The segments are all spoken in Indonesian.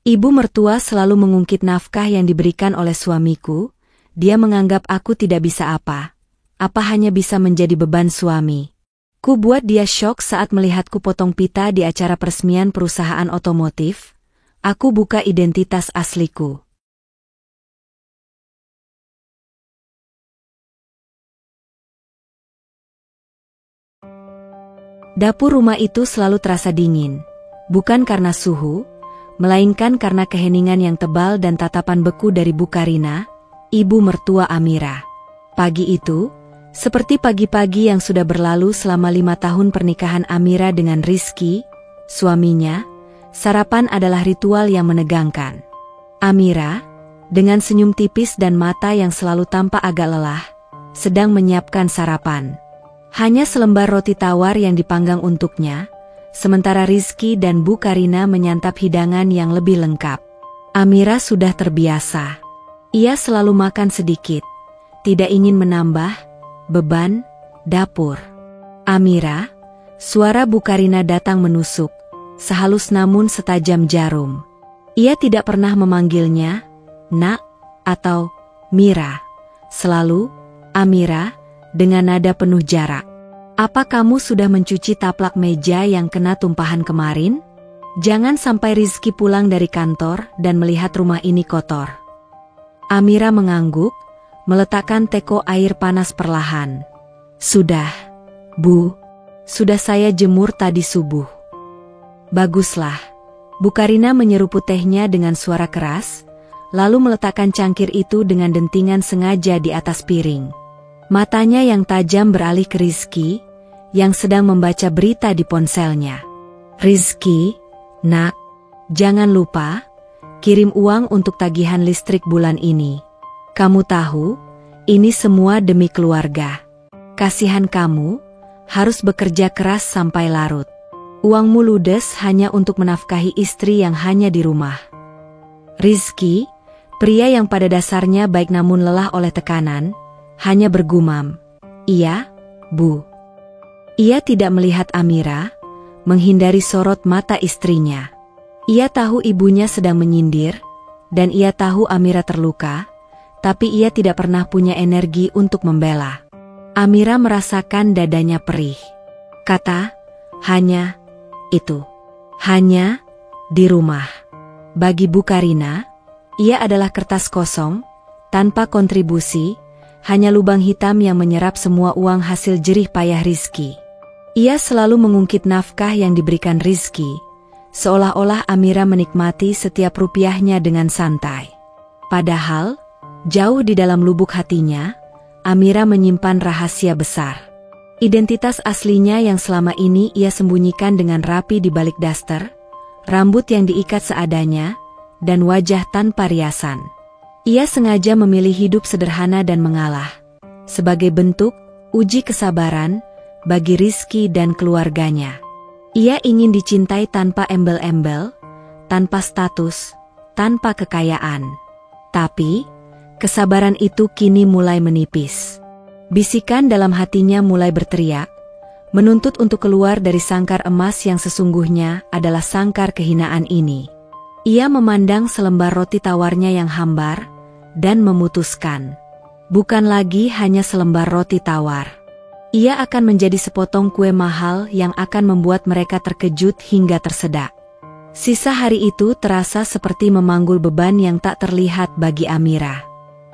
Ibu mertua selalu mengungkit nafkah yang diberikan oleh suamiku. Dia menganggap aku tidak bisa apa hanya bisa menjadi beban suami. Ku buat dia syok saat melihatku potong pita di acara peresmian perusahaan otomotif. Aku buka identitas asliku. Dapur rumah itu selalu terasa dingin, bukan karena suhu, melainkan karena keheningan yang tebal dan tatapan beku dari Bu Karina, ibu mertua Amira. Pagi itu, seperti pagi-pagi yang sudah berlalu selama 5 tahun pernikahan Amira dengan Rizky, suaminya, sarapan adalah ritual yang menegangkan. Amira, dengan senyum tipis dan mata yang selalu tampak agak lelah, sedang menyiapkan sarapan. Hanya selembar roti tawar yang dipanggang untuknya, sementara Rizky dan Bu Karina menyantap hidangan yang lebih lengkap. Amira sudah terbiasa. Ia selalu makan sedikit, tidak ingin menambah beban dapur. Amira, suara Bu Karina datang menusuk, sehalus namun setajam jarum. Ia tidak pernah memanggilnya Nak atau Mira. Selalu Amira, dengan nada penuh jarak. Apa kamu sudah mencuci taplak meja yang kena tumpahan kemarin? Jangan sampai Rizky pulang dari kantor dan melihat rumah ini kotor. Amira mengangguk, meletakkan teko air panas perlahan. Sudah, Bu. Sudah saya jemur tadi subuh. Baguslah. Bu Karina menyeruput tehnya dengan suara keras, lalu meletakkan cangkir itu dengan dentingan sengaja di atas piring. Matanya yang tajam beralih ke Rizky, yang sedang membaca berita di ponselnya. Rizky, Nak, jangan lupa, kirim uang untuk tagihan listrik bulan ini. Kamu tahu, ini semua demi keluarga. Kasihan kamu, harus bekerja keras sampai larut. Uangmu ludes hanya untuk menafkahi istri yang hanya di rumah. Rizky, pria yang pada dasarnya baik namun lelah oleh tekanan, hanya bergumam, "Iya, Bu." Ia tidak melihat Amira, menghindari sorot mata istrinya. Ia tahu ibunya sedang menyindir, dan ia tahu Amira terluka, tapi ia tidak pernah punya energi untuk membela. Amira merasakan dadanya perih. Kata, "Hanya itu. Hanya di rumah." Bagi Bu Karina, ia adalah kertas kosong, tanpa kontribusi, hanya lubang hitam yang menyerap semua uang hasil jerih payah Rizky. Ia selalu mengungkit nafkah yang diberikan Rizky, seolah-olah Amira menikmati setiap rupiahnya dengan santai. Padahal, jauh di dalam lubuk hatinya, Amira menyimpan rahasia besar. Identitas aslinya yang selama ini ia sembunyikan dengan rapi di balik daster, rambut yang diikat seadanya, dan wajah tanpa riasan. Ia sengaja memilih hidup sederhana dan mengalah, sebagai bentuk uji kesabaran bagi Rizky dan keluarganya. Ia ingin dicintai tanpa embel-embel, tanpa status, tanpa kekayaan. Tapi, kesabaran itu kini mulai menipis. Bisikan dalam hatinya mulai berteriak, menuntut untuk keluar dari sangkar emas yang sesungguhnya adalah sangkar kehinaan ini. Ia memandang selembar roti tawarnya yang hambar, dan memutuskan, bukan lagi hanya selembar roti tawar. Ia akan menjadi sepotong kue mahal yang akan membuat mereka terkejut hingga tersedak. Sisa hari itu terasa seperti memanggul beban yang tak terlihat bagi Amira.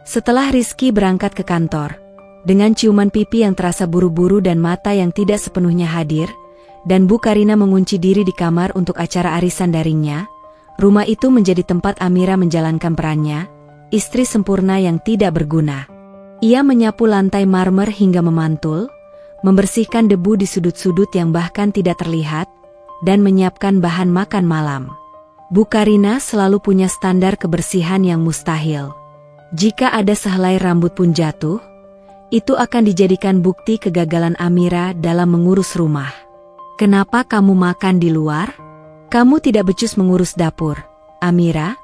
Setelah Rizky berangkat ke kantor, dengan ciuman pipi yang terasa buru-buru dan mata yang tidak sepenuhnya hadir, dan Bu Karina mengunci diri di kamar untuk acara arisan daringnya, rumah itu menjadi tempat Amira menjalankan perannya, istri sempurna yang tidak berguna. Ia menyapu lantai marmer hingga memantul, membersihkan debu di sudut-sudut yang bahkan tidak terlihat, dan menyiapkan bahan makan malam. Bu Karina selalu punya standar kebersihan yang mustahil. Jika ada sehelai rambut pun jatuh, itu akan dijadikan bukti kegagalan Amira dalam mengurus rumah. Kenapa kamu makan di luar? Kamu tidak becus mengurus dapur, Amira?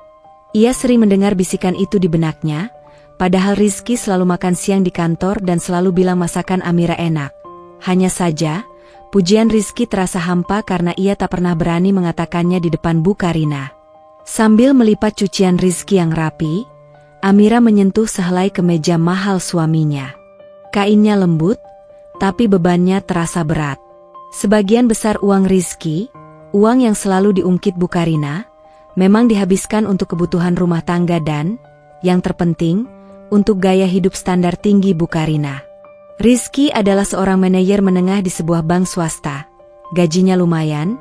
Ia sering mendengar bisikan itu di benaknya, padahal Rizky selalu makan siang di kantor dan selalu bilang masakan Amira enak. Hanya saja, pujian Rizky terasa hampa karena ia tak pernah berani mengatakannya di depan Bu Karina. Sambil melipat cucian Rizky yang rapi, Amira menyentuh sehelai kemeja mahal suaminya. Kainnya lembut, tapi bebannya terasa berat. Sebagian besar uang Rizky, uang yang selalu diungkit Bu Karina, memang dihabiskan untuk kebutuhan rumah tangga dan, yang terpenting, untuk gaya hidup standar tinggi Bu Karina. Rizky adalah seorang manajer menengah di sebuah bank swasta. Gajinya lumayan,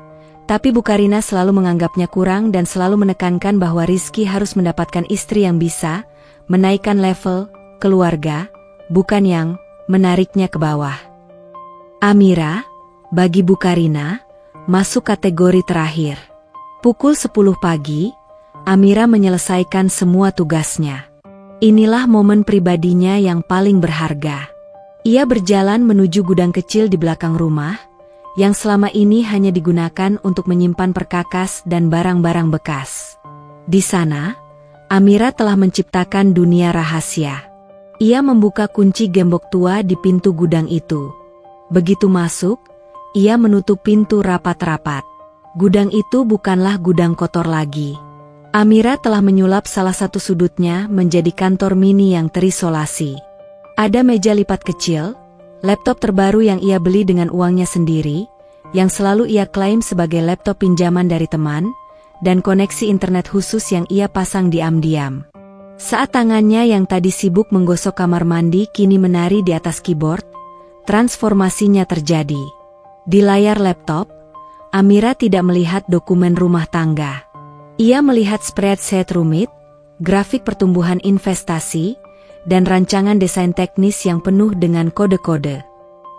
tapi Bu Karina selalu menganggapnya kurang dan selalu menekankan bahwa Rizky harus mendapatkan istri yang bisa menaikkan level keluarga, bukan yang menariknya ke bawah. Amira, bagi Bu Karina, masuk kategori terakhir. Pukul 10 pagi, Amira menyelesaikan semua tugasnya. Inilah momen pribadinya yang paling berharga. Ia berjalan menuju gudang kecil di belakang rumah, yang selama ini hanya digunakan untuk menyimpan perkakas dan barang-barang bekas. Di sana, Amira telah menciptakan dunia rahasia. Ia membuka kunci gembok tua di pintu gudang itu. Begitu masuk, ia menutup pintu rapat-rapat. Gudang itu bukanlah gudang kotor lagi. Amira telah menyulap salah satu sudutnya menjadi kantor mini yang terisolasi. Ada meja lipat kecil, laptop terbaru yang ia beli dengan uangnya sendiri, yang selalu ia klaim sebagai laptop pinjaman dari teman, dan koneksi internet khusus yang ia pasang diam-diam. Saat tangannya yang tadi sibuk menggosok kamar mandi kini menari di atas keyboard, transformasinya terjadi. Di layar laptop, Amira tidak melihat dokumen rumah tangga. Ia melihat spreadsheet rumit, grafik pertumbuhan investasi, dan rancangan desain teknis yang penuh dengan kode-kode.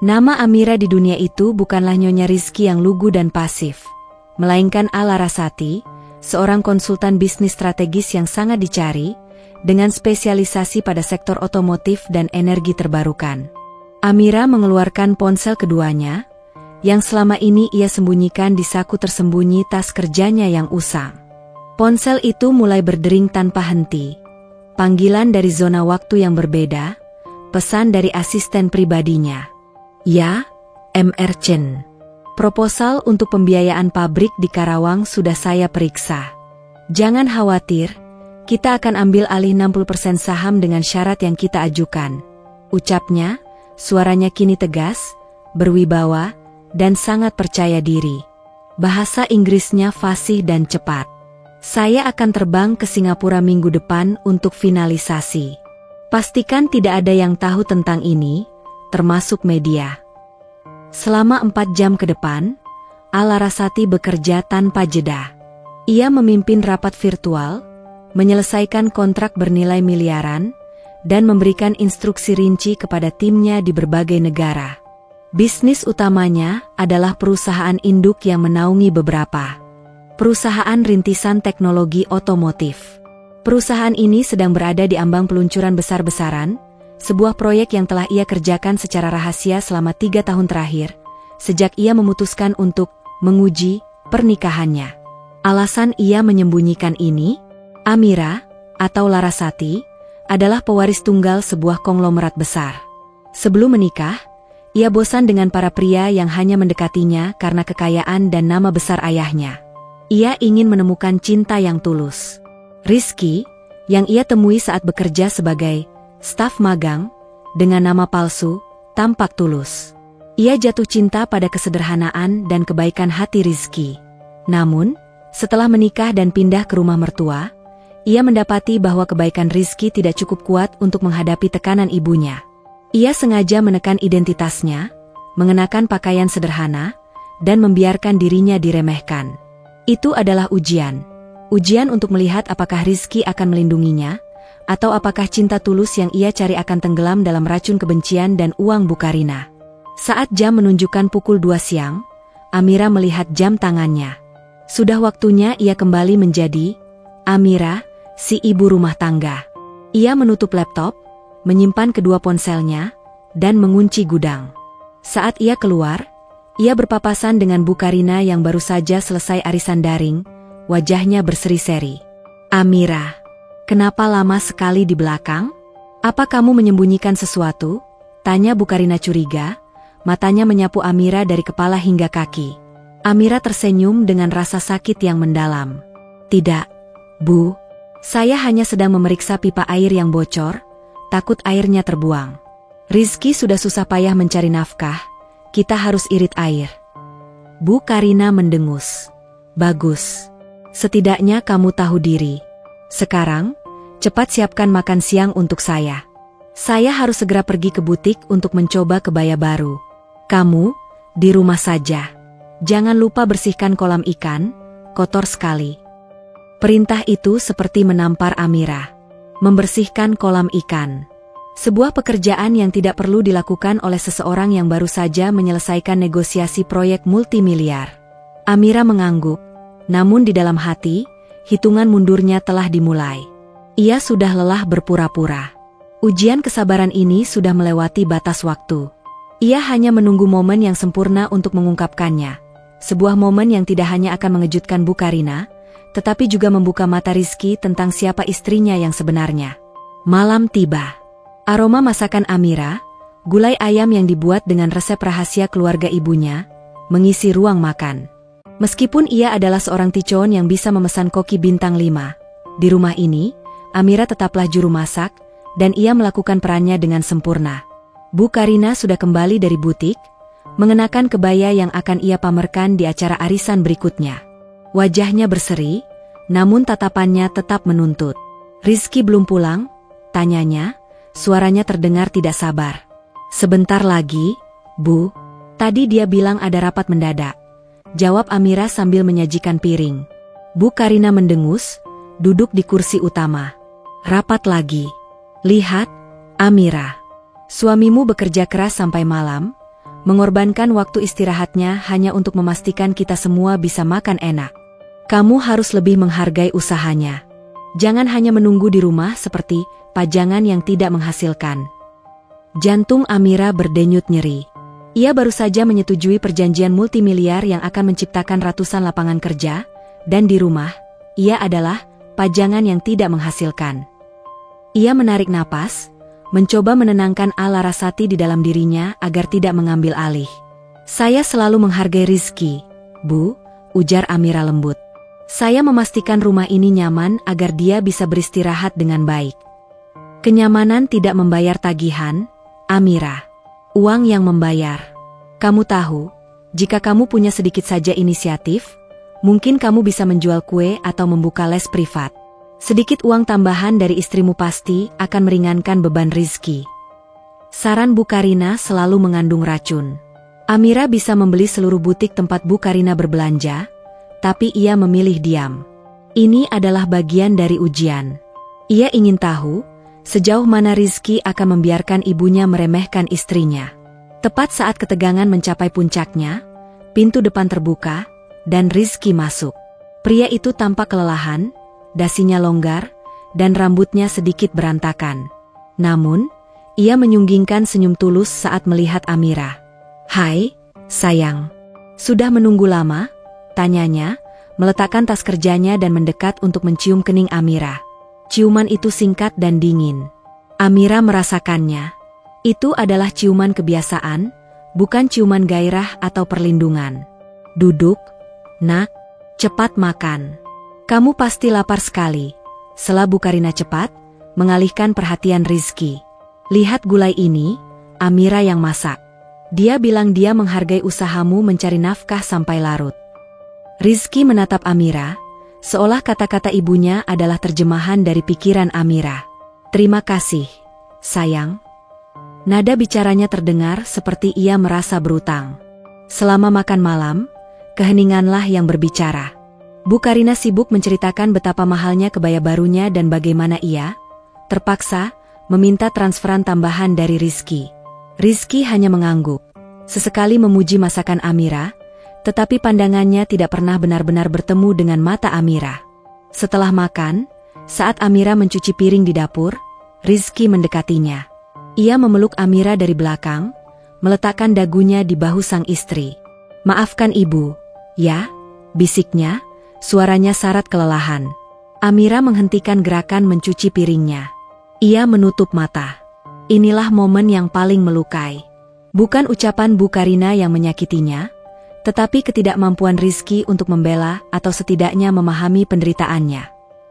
Nama Amira di dunia itu bukanlah Nyonya Rizky yang lugu dan pasif, melainkan Larasati, seorang konsultan bisnis strategis yang sangat dicari, dengan spesialisasi pada sektor otomotif dan energi terbarukan. Amira mengeluarkan ponsel keduanya, yang selama ini ia sembunyikan di saku tersembunyi tas kerjanya yang usang. Ponsel itu mulai berdering tanpa henti. Panggilan dari zona waktu yang berbeda, pesan dari asisten pribadinya. Ya, Mr. Chen. Proposal untuk pembiayaan pabrik di Karawang sudah saya periksa. Jangan khawatir, kita akan ambil alih 60% saham dengan syarat yang kita ajukan. Ucapnya, suaranya kini tegas, berwibawa, dan sangat percaya diri. Bahasa Inggrisnya fasih dan cepat. Saya akan terbang ke Singapura minggu depan untuk finalisasi. Pastikan tidak ada yang tahu tentang ini, termasuk media. Selama 4 jam ke depan, Larasati bekerja tanpa jeda. Ia memimpin rapat virtual, menyelesaikan kontrak bernilai miliaran, dan memberikan instruksi rinci kepada timnya di berbagai negara. Bisnis utamanya adalah perusahaan induk yang menaungi beberapa perusahaan rintisan teknologi otomotif. Perusahaan ini sedang berada di ambang peluncuran besar-besaran, sebuah proyek yang telah ia kerjakan secara rahasia selama 3 tahun terakhir, sejak ia memutuskan untuk menguji pernikahannya. Alasan ia menyembunyikan ini, Amira, atau Larasati, adalah pewaris tunggal sebuah konglomerat besar. Sebelum menikah, ia bosan dengan para pria yang hanya mendekatinya karena kekayaan dan nama besar ayahnya. Ia ingin menemukan cinta yang tulus. Rizky, yang ia temui saat bekerja sebagai staf magang, dengan nama palsu, tampak tulus. Ia jatuh cinta pada kesederhanaan dan kebaikan hati Rizky. Namun, setelah menikah dan pindah ke rumah mertua, ia mendapati bahwa kebaikan Rizky tidak cukup kuat untuk menghadapi tekanan ibunya. Ia sengaja menekan identitasnya, mengenakan pakaian sederhana, dan membiarkan dirinya diremehkan. Itu adalah ujian. Ujian untuk melihat apakah Rizky akan melindunginya, atau apakah cinta tulus yang ia cari akan tenggelam dalam racun kebencian dan uang Bu Karina. Saat jam menunjukkan pukul 2 siang, Amira melihat jam tangannya. Sudah waktunya ia kembali menjadi Amira, si ibu rumah tangga. Ia menutup laptop, menyimpan kedua ponselnya, dan mengunci gudang. Saat ia keluar, ia berpapasan dengan Bu Karina yang baru saja selesai arisan daring, wajahnya berseri-seri. Amira, kenapa lama sekali di belakang? Apa kamu menyembunyikan sesuatu? Tanya Bu Karina curiga, matanya menyapu Amira dari kepala hingga kaki. Amira tersenyum dengan rasa sakit yang mendalam. Tidak, Bu, saya hanya sedang memeriksa pipa air yang bocor, takut airnya terbuang. Rizky sudah susah payah mencari nafkah, kita harus irit air. Bu Karina mendengus. Bagus. Setidaknya kamu tahu diri. Sekarang, cepat siapkan makan siang untuk saya. Saya harus segera pergi ke butik untuk mencoba kebaya baru. Kamu, di rumah saja. Jangan lupa bersihkan kolam ikan, kotor sekali. Perintah itu seperti menampar Amira. Membersihkan kolam ikan. Sebuah pekerjaan yang tidak perlu dilakukan oleh seseorang yang baru saja menyelesaikan negosiasi proyek multimiliar. Amira mengangguk, namun di dalam hati, hitungan mundurnya telah dimulai. Ia sudah lelah berpura-pura. Ujian kesabaran ini sudah melewati batas waktu. Ia hanya menunggu momen yang sempurna untuk mengungkapkannya. Sebuah momen yang tidak hanya akan mengejutkan Bu Karina, tetapi juga membuka mata Rizky tentang siapa istrinya yang sebenarnya. Malam tiba. Aroma masakan Amira, gulai ayam yang dibuat dengan resep rahasia keluarga ibunya, mengisi ruang makan. Meskipun ia adalah seorang ticon yang bisa memesan koki bintang 5, di rumah ini, Amira tetaplah juru masak, dan ia melakukan perannya dengan sempurna. Bu Karina sudah kembali dari butik, mengenakan kebaya yang akan ia pamerkan di acara arisan berikutnya. Wajahnya berseri, namun tatapannya tetap menuntut. Rizky belum pulang? Tanyanya. Suaranya terdengar tidak sabar. Sebentar lagi, Bu. Tadi dia bilang ada rapat mendadak. Jawab Amira sambil menyajikan piring. Bu Karina mendengus, duduk di kursi utama. Rapat lagi. Lihat, Amira. Suamimu bekerja keras sampai malam, mengorbankan waktu istirahatnya hanya untuk memastikan kita semua bisa makan enak. Kamu harus lebih menghargai usahanya. Jangan hanya menunggu di rumah seperti pajangan yang tidak menghasilkan. Jantung Amira berdenyut nyeri. Ia baru saja menyetujui perjanjian multimiliar yang akan menciptakan ratusan lapangan kerja, dan di rumah, ia adalah pajangan yang tidak menghasilkan. Ia menarik napas, mencoba menenangkan Larasati di dalam dirinya agar tidak mengambil alih. Saya selalu menghargai Rizky, Bu, ujar Amira lembut. Saya memastikan rumah ini nyaman agar dia bisa beristirahat dengan baik. Kenyamanan tidak membayar tagihan, Amira. Uang yang membayar. Kamu tahu, jika kamu punya sedikit saja inisiatif, mungkin kamu bisa menjual kue atau membuka les privat. Sedikit uang tambahan dari istrimu pasti akan meringankan beban Rizky. Saran Bu Karina selalu mengandung racun. Amira bisa membeli seluruh butik tempat Bu Karina berbelanja, tapi ia memilih diam. Ini adalah bagian dari ujian. Ia ingin tahu, sejauh mana Rizky akan membiarkan ibunya meremehkan istrinya. Tepat saat ketegangan mencapai puncaknya, pintu depan terbuka, dan Rizky masuk. Pria itu tampak kelelahan, dasinya longgar, dan rambutnya sedikit berantakan. Namun, ia menyunggingkan senyum tulus saat melihat Amira. "Hai, sayang. Sudah menunggu lama?" tanyanya, meletakkan tas kerjanya dan mendekat untuk mencium kening Amira. Ciuman itu singkat dan dingin. Amira merasakannya. Itu adalah ciuman kebiasaan, bukan ciuman gairah atau perlindungan. "Duduk, nak. Cepat makan. Kamu pasti lapar sekali." Sela Bu Karina cepat, mengalihkan perhatian Rizky. "Lihat gulai ini, Amira yang masak. Dia bilang dia menghargai usahamu mencari nafkah sampai larut." Rizky menatap Amira, seolah kata-kata ibunya adalah terjemahan dari pikiran Amira. "Terima kasih, sayang." Nada bicaranya terdengar seperti ia merasa berutang. Selama makan malam, keheninganlah yang berbicara. Bu Karina sibuk menceritakan betapa mahalnya kebaya barunya dan bagaimana ia, terpaksa, meminta transferan tambahan dari Rizky. Rizky hanya mengangguk. Sesekali memuji masakan Amira, tetapi pandangannya tidak pernah benar-benar bertemu dengan mata Amira. Setelah makan, saat Amira mencuci piring di dapur, Rizky mendekatinya. Ia memeluk Amira dari belakang, meletakkan dagunya di bahu sang istri. "Maafkan ibu, ya," bisiknya, suaranya syarat kelelahan. Amira menghentikan gerakan mencuci piringnya. Ia menutup mata. Inilah momen yang paling melukai. Bukan ucapan Bu Karina yang menyakitinya, tetapi ketidakmampuan Rizky untuk membela atau setidaknya memahami penderitaannya.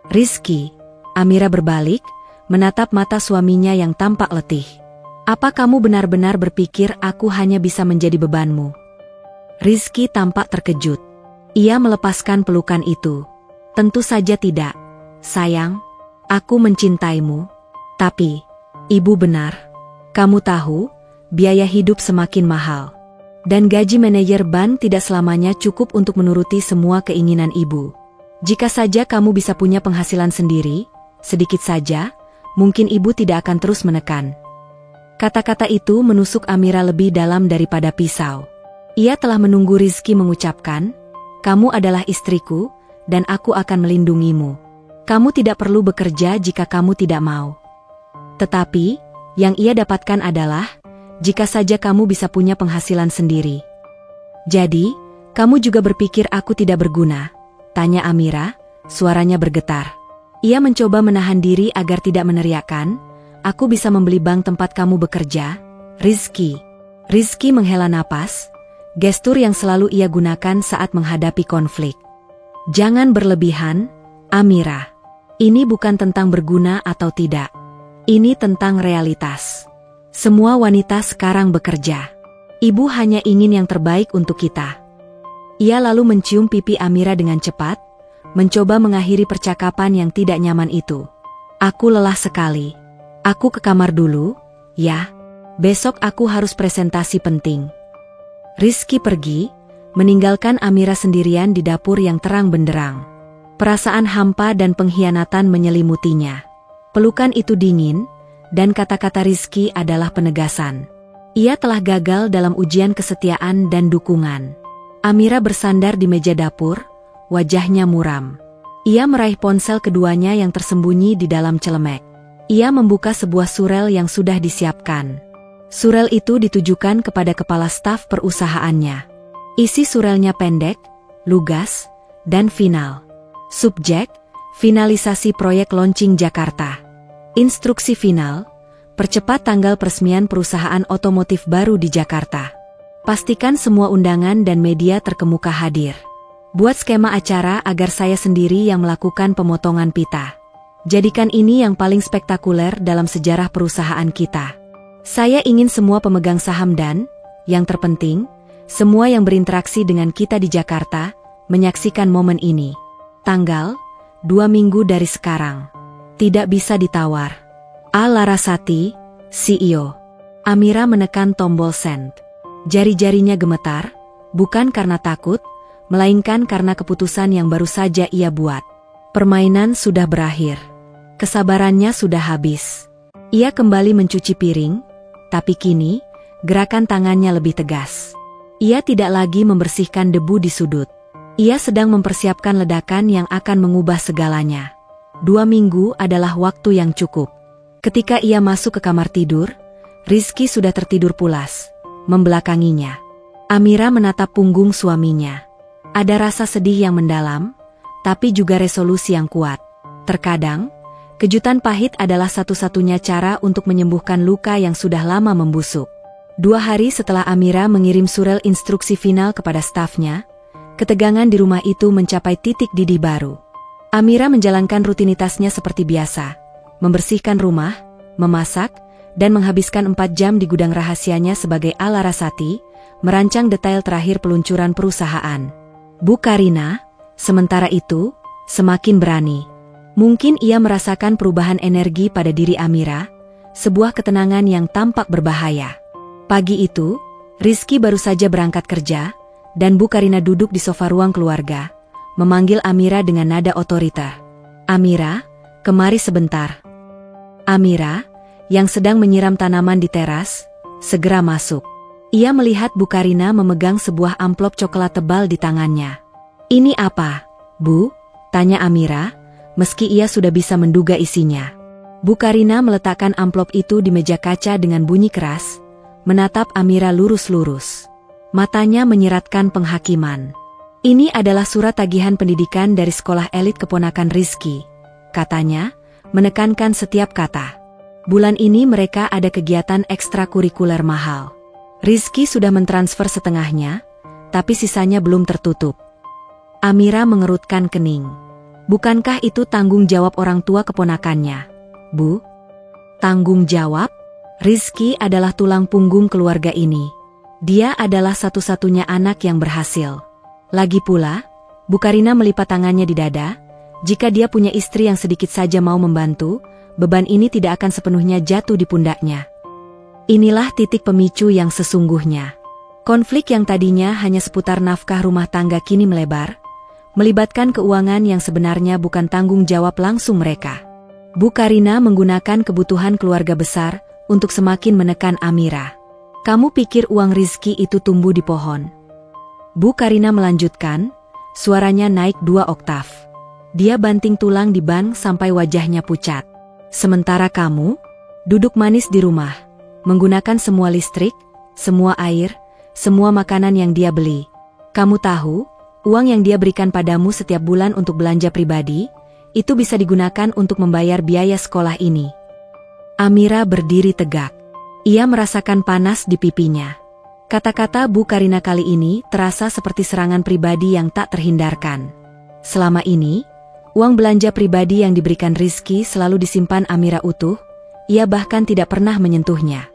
Rizky, Amira berbalik, menatap mata suaminya yang tampak letih. Apa kamu benar-benar berpikir aku hanya bisa menjadi bebanmu? Rizky tampak terkejut. Ia melepaskan pelukan itu. Tentu saja tidak. Sayang, aku mencintaimu. Tapi, ibu benar. Kamu tahu, biaya hidup semakin mahal. Dan gaji manajer bank tidak selamanya cukup untuk menuruti semua keinginan ibu. Jika saja kamu bisa punya penghasilan sendiri, sedikit saja, mungkin ibu tidak akan terus menekan. Kata-kata itu menusuk Amira lebih dalam daripada pisau. Ia telah menunggu Rizky mengucapkan, "Kamu adalah istriku, dan aku akan melindungimu. Kamu tidak perlu bekerja jika kamu tidak mau." Tetapi, yang ia dapatkan adalah, jika saja kamu bisa punya penghasilan sendiri. "Jadi, kamu juga berpikir aku tidak berguna?" tanya Amira, suaranya bergetar. Ia mencoba menahan diri agar tidak meneriakkan, "Aku bisa membeli bank tempat kamu bekerja, Rizky." Rizky menghela napas, gestur yang selalu ia gunakan saat menghadapi konflik. "Jangan berlebihan, Amira. Ini bukan tentang berguna atau tidak. Ini tentang realitas. Semua wanita sekarang bekerja. Ibu hanya ingin yang terbaik untuk kita." Ia lalu mencium pipi Amira dengan cepat, mencoba mengakhiri percakapan yang tidak nyaman itu. "Aku lelah sekali. Aku ke kamar dulu, ya. Besok aku harus presentasi penting." Rizky pergi, meninggalkan Amira sendirian di dapur yang terang benderang. Perasaan hampa dan pengkhianatan menyelimutinya. Pelukan itu dingin, dan kata-kata Rizky adalah penegasan. Ia telah gagal dalam ujian kesetiaan dan dukungan. Amira bersandar di meja dapur, wajahnya muram. Ia meraih ponsel keduanya yang tersembunyi di dalam celemek. Ia membuka sebuah surel yang sudah disiapkan. Surel itu ditujukan kepada kepala staf perusahaannya. Isi surelnya pendek, lugas, dan final. Subjek, finalisasi proyek launching Jakarta. Instruksi final, percepat tanggal peresmian perusahaan otomotif baru di Jakarta. Pastikan semua undangan dan media terkemuka hadir. Buat skema acara agar saya sendiri yang melakukan pemotongan pita. Jadikan ini yang paling spektakuler dalam sejarah perusahaan kita. Saya ingin semua pemegang saham dan, yang terpenting, semua yang berinteraksi dengan kita di Jakarta, menyaksikan momen ini. Tanggal, 2 minggu dari sekarang. Tidak bisa ditawar. A. Larasati, CEO. Amira menekan tombol send. Jari-jarinya gemetar, bukan karena takut, melainkan karena keputusan yang baru saja ia buat. Permainan sudah berakhir. Kesabarannya sudah habis. Ia kembali mencuci piring, tapi kini, gerakan tangannya lebih tegas. Ia tidak lagi membersihkan debu di sudut. Ia sedang mempersiapkan ledakan yang akan mengubah segalanya. 2 minggu adalah waktu yang cukup. Ketika ia masuk ke kamar tidur, Rizky sudah tertidur pulas, membelakanginya. Amira menatap punggung suaminya. Ada rasa sedih yang mendalam, tapi juga resolusi yang kuat. Terkadang, kejutan pahit adalah satu-satunya cara untuk menyembuhkan luka yang sudah lama membusuk. 2 hari setelah Amira mengirim surel instruksi final kepada stafnya, ketegangan di rumah itu mencapai titik didih baru. Amira menjalankan rutinitasnya seperti biasa, membersihkan rumah, memasak, dan menghabiskan 4 jam di gudang rahasianya sebagai A. Larasati, merancang detail terakhir peluncuran perusahaan. Bu Karina, sementara itu, semakin berani. Mungkin ia merasakan perubahan energi pada diri Amira, sebuah ketenangan yang tampak berbahaya. Pagi itu, Rizky baru saja berangkat kerja, dan Bu Karina duduk di sofa ruang keluarga, memanggil Amira dengan nada otoriter. "Amira, kemari sebentar." Amira, yang sedang menyiram tanaman di teras, segera masuk. Ia melihat Bu Karina memegang sebuah amplop coklat tebal di tangannya. "Ini apa, Bu?" tanya Amira, meski ia sudah bisa menduga isinya. Bu Karina meletakkan amplop itu di meja kaca dengan bunyi keras, menatap Amira lurus-lurus. Matanya menyiratkan penghakiman. "Ini adalah surat tagihan pendidikan dari sekolah elit keponakan Rizky," katanya, menekankan setiap kata. "Bulan ini mereka ada kegiatan ekstrakurikuler mahal. Rizky sudah mentransfer setengahnya, tapi sisanya belum tertutup." Amira mengerutkan kening. Bukankah itu tanggung jawab orang tua keponakannya, Bu? Tanggung jawab? Rizky adalah tulang punggung keluarga ini. Dia adalah satu-satunya anak yang berhasil. Lagi pula, Bu Karina melipat tangannya di dada. Jika dia punya istri yang sedikit saja mau membantu, beban ini tidak akan sepenuhnya jatuh di pundaknya. Inilah titik pemicu yang sesungguhnya. Konflik yang tadinya hanya seputar nafkah rumah tangga kini melebar, melibatkan keuangan yang sebenarnya bukan tanggung jawab langsung mereka. Bu Karina menggunakan kebutuhan keluarga besar untuk semakin menekan Amira. Kamu pikir uang Rizky itu tumbuh di pohon? Bu Karina melanjutkan, suaranya naik 2 oktav. Dia banting tulang di ban sampai wajahnya pucat. Sementara kamu, duduk manis di rumah, menggunakan semua listrik, semua air, semua makanan yang dia beli. Kamu tahu, uang yang dia berikan padamu setiap bulan untuk belanja pribadi, itu bisa digunakan untuk membayar biaya sekolah ini. Amira berdiri tegak. Ia merasakan panas di pipinya. Kata-kata Bu Karina kali ini terasa seperti serangan pribadi yang tak terhindarkan. Selama ini, uang belanja pribadi yang diberikan Rizky selalu disimpan Amira utuh, ia bahkan tidak pernah menyentuhnya.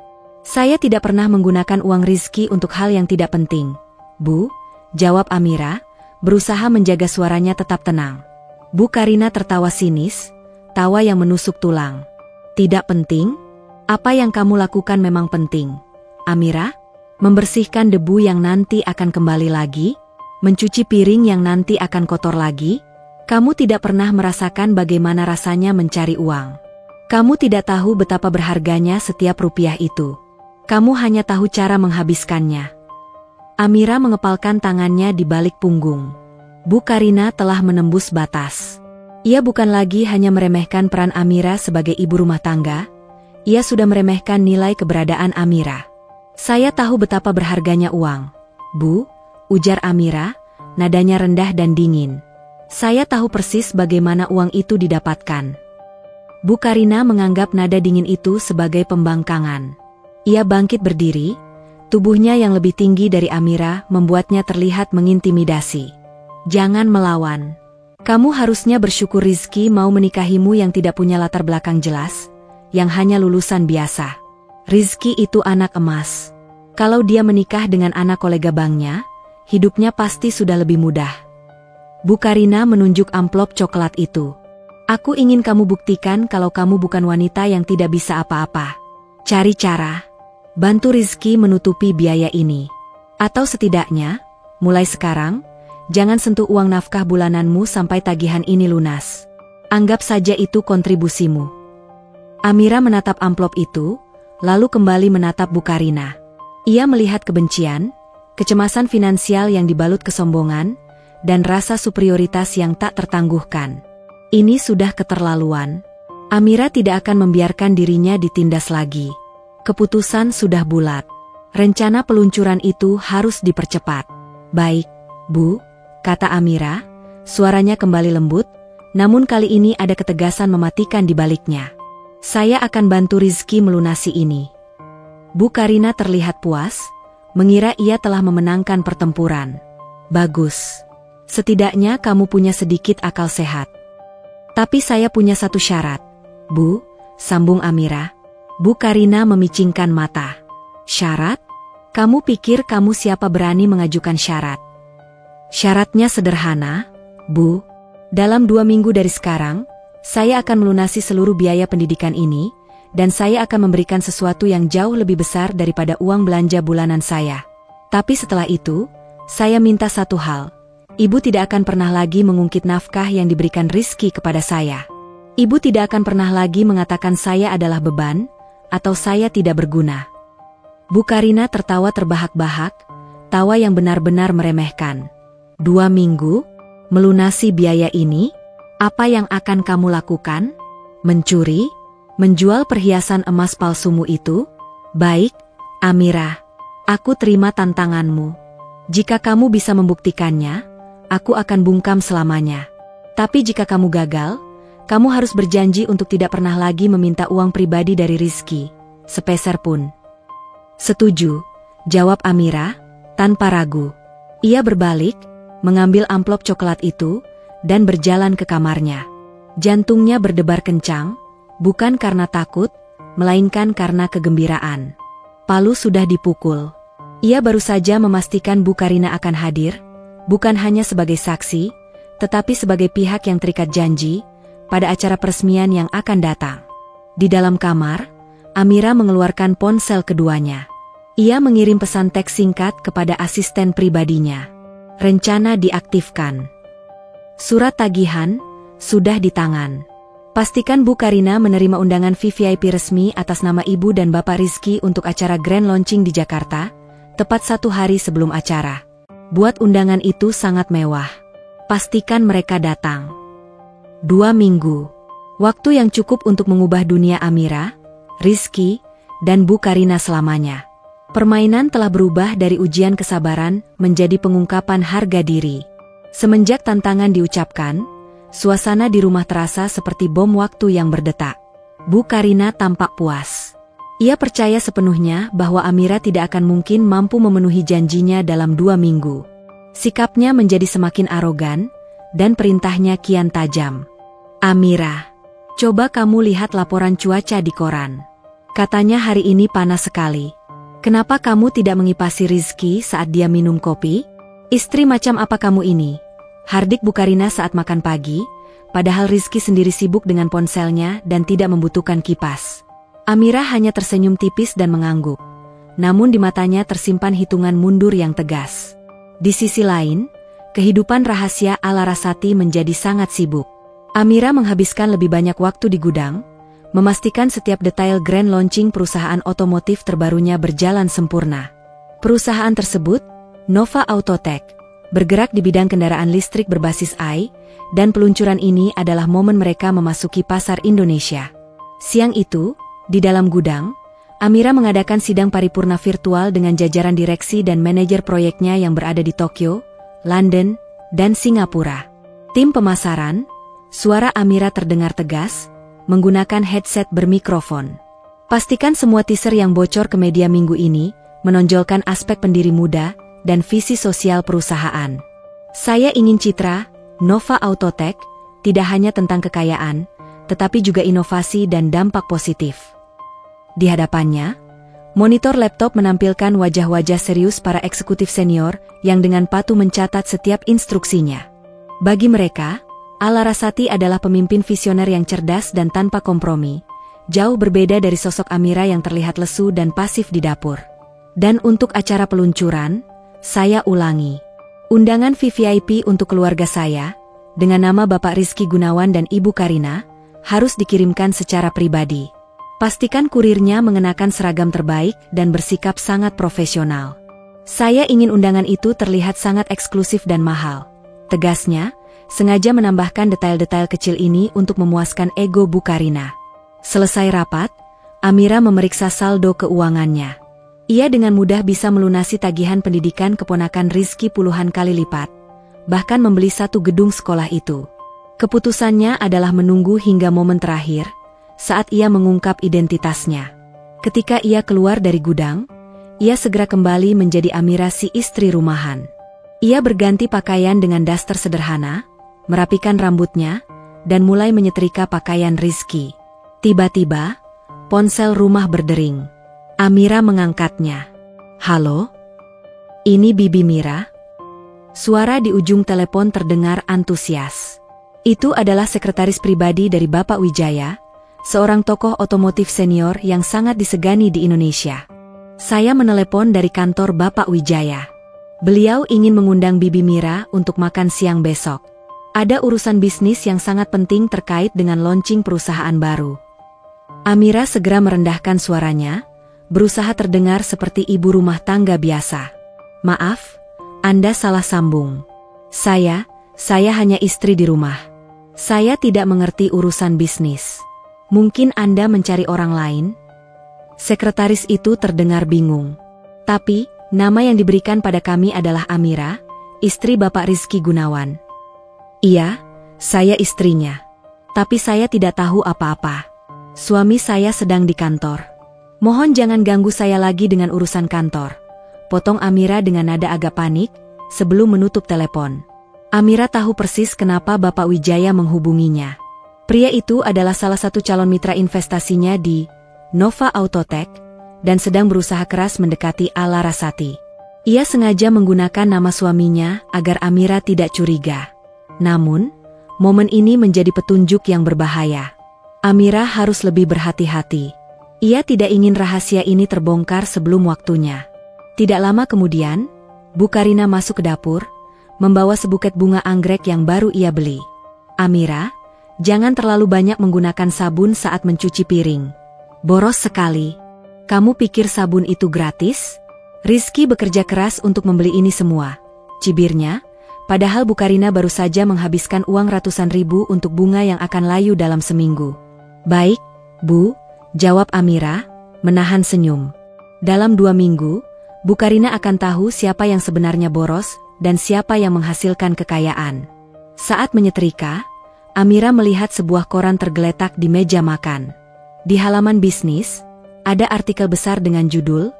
Saya tidak pernah menggunakan uang Rizky untuk hal yang tidak penting, Bu, jawab Amira, berusaha menjaga suaranya tetap tenang. Bu Karina tertawa sinis, tawa yang menusuk tulang. Tidak penting? Apa yang kamu lakukan memang penting, Amira? Membersihkan debu yang nanti akan kembali lagi? Mencuci piring yang nanti akan kotor lagi? Kamu tidak pernah merasakan bagaimana rasanya mencari uang. Kamu tidak tahu betapa berharganya setiap rupiah itu. Kamu hanya tahu cara menghabiskannya. Amira mengepalkan tangannya di balik punggung. Bu Karina telah menembus batas. Ia bukan lagi hanya meremehkan peran Amira sebagai ibu rumah tangga, ia sudah meremehkan nilai keberadaan Amira. Saya tahu betapa berharganya uang, Bu, ujar Amira, nadanya rendah dan dingin. Saya tahu persis bagaimana uang itu didapatkan. Bu Karina menganggap nada dingin itu sebagai pembangkangan. Ia bangkit berdiri, tubuhnya yang lebih tinggi dari Amira membuatnya terlihat mengintimidasi. Jangan melawan. Kamu harusnya bersyukur Rizky mau menikahimu yang tidak punya latar belakang jelas, yang hanya lulusan biasa. Rizky itu anak emas. Kalau dia menikah dengan anak kolega banknya, hidupnya pasti sudah lebih mudah. Bu Karina menunjuk amplop coklat itu. Aku ingin kamu buktikan kalau kamu bukan wanita yang tidak bisa apa-apa. Cari cara. Bantu Rizky menutupi biaya ini. Atau setidaknya, mulai sekarang, jangan sentuh uang nafkah bulananmu sampai tagihan ini lunas. Anggap saja itu kontribusimu. Amira menatap amplop itu, lalu kembali menatap Bu Karina. Ia melihat kebencian, kecemasan finansial yang dibalut kesombongan, dan rasa superioritas yang tak tertangguhkan. Ini sudah keterlaluan. Amira tidak akan membiarkan dirinya ditindas lagi. Keputusan sudah bulat. Rencana peluncuran itu harus dipercepat. Baik, Bu, kata Amira, suaranya kembali lembut, namun kali ini ada ketegasan mematikan di baliknya. Saya akan bantu Rizky melunasi ini. Bu Karina terlihat puas, mengira ia telah memenangkan pertempuran. Bagus. Setidaknya kamu punya sedikit akal sehat. Tapi saya punya satu syarat, Bu, sambung Amira. Bu Karina memicingkan mata. Syarat? Kamu pikir kamu siapa berani mengajukan syarat? Syaratnya sederhana, Bu. Dalam 2 minggu dari sekarang, saya akan melunasi seluruh biaya pendidikan ini, dan saya akan memberikan sesuatu yang jauh lebih besar daripada uang belanja bulanan saya. Tapi setelah itu, saya minta satu hal. Ibu tidak akan pernah lagi mengungkit nafkah yang diberikan Rizky kepada saya. Ibu tidak akan pernah lagi mengatakan saya adalah beban, atau saya tidak berguna. Bu Karina tertawa terbahak-bahak, tawa yang benar-benar meremehkan. 2 minggu? Melunasi biaya ini? Apa yang akan kamu lakukan? Mencuri? Menjual perhiasan emas palsumu itu? Baik, Amira. Aku terima tantanganmu. Jika kamu bisa membuktikannya, aku akan bungkam selamanya. Tapi jika kamu gagal, kamu harus berjanji untuk tidak pernah lagi meminta uang pribadi dari Rizky, sepeser pun. Setuju, jawab Amira, tanpa ragu. Ia berbalik, mengambil amplop coklat itu, dan berjalan ke kamarnya. Jantungnya berdebar kencang, bukan karena takut, melainkan karena kegembiraan. Palu sudah dipukul. Ia baru saja memastikan Bu Karina akan hadir, bukan hanya sebagai saksi, tetapi sebagai pihak yang terikat janji pada acara peresmian yang akan datang. Di dalam kamar, Amira mengeluarkan ponsel keduanya. Ia mengirim pesan teks singkat kepada asisten pribadinya. Rencana diaktifkan. Surat tagihan sudah di tangan. Pastikan Bu Karina menerima undangan VVIP resmi atas nama Ibu dan Bapak Rizky untuk acara grand launching di Jakarta, tepat 1 hari sebelum acara. Buat undangan itu sangat mewah. Pastikan mereka datang. 2 minggu. Waktu yang cukup untuk mengubah dunia Amira, Rizky, dan Bu Karina selamanya. Permainan telah berubah dari ujian kesabaran menjadi pengungkapan harga diri. Semenjak tantangan diucapkan, suasana di rumah terasa seperti bom waktu yang berdetak. Bu Karina tampak puas. Ia percaya sepenuhnya bahwa Amira tidak akan mungkin mampu memenuhi janjinya dalam 2 minggu. Sikapnya menjadi semakin arogan, dan perintahnya kian tajam. Amira, coba kamu lihat laporan cuaca di koran. Katanya hari ini panas sekali. Kenapa kamu tidak mengipasi Rizky saat dia minum kopi? Istri macam apa kamu ini? Hardik Bu Karina saat makan pagi, padahal Rizky sendiri sibuk dengan ponselnya dan tidak membutuhkan kipas. Amira hanya tersenyum tipis dan mengangguk. Namun di matanya tersimpan hitungan mundur yang tegas. Di sisi lain, kehidupan rahasia Larasati menjadi sangat sibuk. Amira menghabiskan lebih banyak waktu di gudang, memastikan setiap detail grand launching perusahaan otomotif terbarunya berjalan sempurna. Perusahaan tersebut, Nova Autotech, bergerak di bidang kendaraan listrik berbasis AI, dan peluncuran ini adalah momen mereka memasuki pasar Indonesia. Siang itu, di dalam gudang, Amira mengadakan sidang paripurna virtual dengan jajaran direksi dan manajer proyeknya yang berada di Tokyo, London, dan Singapura. Tim pemasaran, suara Amira terdengar tegas, menggunakan headset bermikrofon. Pastikan semua teaser yang bocor ke media minggu ini menonjolkan aspek pendiri muda dan visi sosial perusahaan. Saya ingin citra Nova Autotech tidak hanya tentang kekayaan, tetapi juga inovasi dan dampak positif. Di hadapannya, monitor laptop menampilkan wajah-wajah serius para eksekutif senior yang dengan patuh mencatat setiap instruksinya. Bagi mereka, Larasati adalah pemimpin visioner yang cerdas dan tanpa kompromi, jauh berbeda dari sosok Amira yang terlihat lesu dan pasif di dapur. Dan untuk acara peluncuran, saya ulangi. Undangan VVIP untuk keluarga saya, dengan nama Bapak Rizky Gunawan dan Ibu Karina, harus dikirimkan secara pribadi. Pastikan kurirnya mengenakan seragam terbaik dan bersikap sangat profesional. Saya ingin undangan itu terlihat sangat eksklusif dan mahal. Tegasnya, sengaja menambahkan detail-detail kecil ini untuk memuaskan ego Bu Karina. Selesai rapat, Amira memeriksa saldo keuangannya. Ia dengan mudah bisa melunasi tagihan pendidikan keponakan Rizky puluhan kali lipat, bahkan membeli 1 gedung sekolah itu. Keputusannya adalah menunggu hingga momen terakhir, saat ia mengungkap identitasnya. Ketika ia keluar dari gudang, ia segera kembali menjadi Amira si istri rumahan. Ia berganti pakaian dengan daster sederhana, merapikan rambutnya, dan mulai menyetrika pakaian Rizky. Tiba-tiba, ponsel rumah berdering. Amira mengangkatnya. Halo? Ini Bibi Mira? Suara di ujung telepon terdengar antusias. Itu adalah sekretaris pribadi dari Bapak Wijaya, seorang tokoh otomotif senior yang sangat disegani di Indonesia. Saya menelepon dari kantor Bapak Wijaya. Beliau ingin mengundang Bibi Mira untuk makan siang besok. Ada urusan bisnis yang sangat penting terkait dengan launching perusahaan baru. Amira segera merendahkan suaranya, berusaha terdengar seperti ibu rumah tangga biasa. Maaf, Anda salah sambung. Saya hanya istri di rumah. Saya tidak mengerti urusan bisnis. Mungkin Anda mencari orang lain? Sekretaris itu terdengar bingung. Tapi, nama yang diberikan pada kami adalah Amira, istri Bapak Rizky Gunawan. Iya, saya istrinya. Tapi saya tidak tahu apa-apa. Suami saya sedang di kantor. Mohon jangan ganggu saya lagi dengan urusan kantor. Potong Amira dengan nada agak panik, sebelum menutup telepon. Amira tahu persis kenapa Bapak Wijaya menghubunginya. Pria itu adalah salah satu calon mitra investasinya di Nova Autotech dan sedang berusaha keras mendekati Alarasati. Ia sengaja menggunakan nama suaminya agar Amira tidak curiga. Namun, momen ini menjadi petunjuk yang berbahaya. Amira harus lebih berhati-hati. Ia tidak ingin rahasia ini terbongkar sebelum waktunya. Tidak lama kemudian, Bu Karina masuk ke dapur, membawa sebuket bunga anggrek yang baru ia beli. Amira, jangan terlalu banyak menggunakan sabun saat mencuci piring. Boros sekali. Kamu pikir sabun itu gratis? Rizky bekerja keras untuk membeli ini semua, cibirnya, padahal Bu Karina baru saja menghabiskan uang ratusan ribu untuk bunga yang akan layu dalam seminggu. Baik, Bu, jawab Amira, menahan senyum. Dalam 2 minggu, Bu Karina akan tahu siapa yang sebenarnya boros dan siapa yang menghasilkan kekayaan. Saat menyetrika, Amira melihat sebuah koran tergeletak di meja makan. Di halaman bisnis, ada artikel besar dengan judul,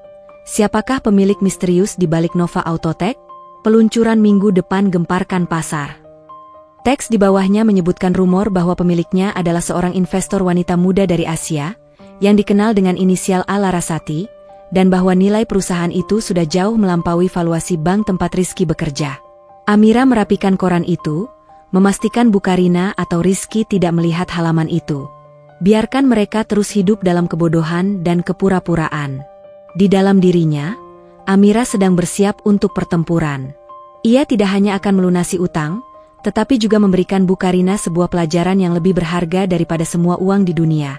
"Siapakah pemilik misterius di balik Nova Autotech? Peluncuran minggu depan gemparkan pasar." Teks di bawahnya menyebutkan rumor bahwa pemiliknya adalah seorang investor wanita muda dari Asia, yang dikenal dengan inisial Alarasati, dan bahwa nilai perusahaan itu sudah jauh melampaui valuasi bank tempat Rizky bekerja. Amira merapikan koran itu, memastikan Bu Karina atau Rizky tidak melihat halaman itu. Biarkan mereka terus hidup dalam kebodohan dan kepura-puraan. Di dalam dirinya, Amira sedang bersiap untuk pertempuran. Ia tidak hanya akan melunasi utang, tetapi juga memberikan Bu Karina sebuah pelajaran yang lebih berharga daripada semua uang di dunia.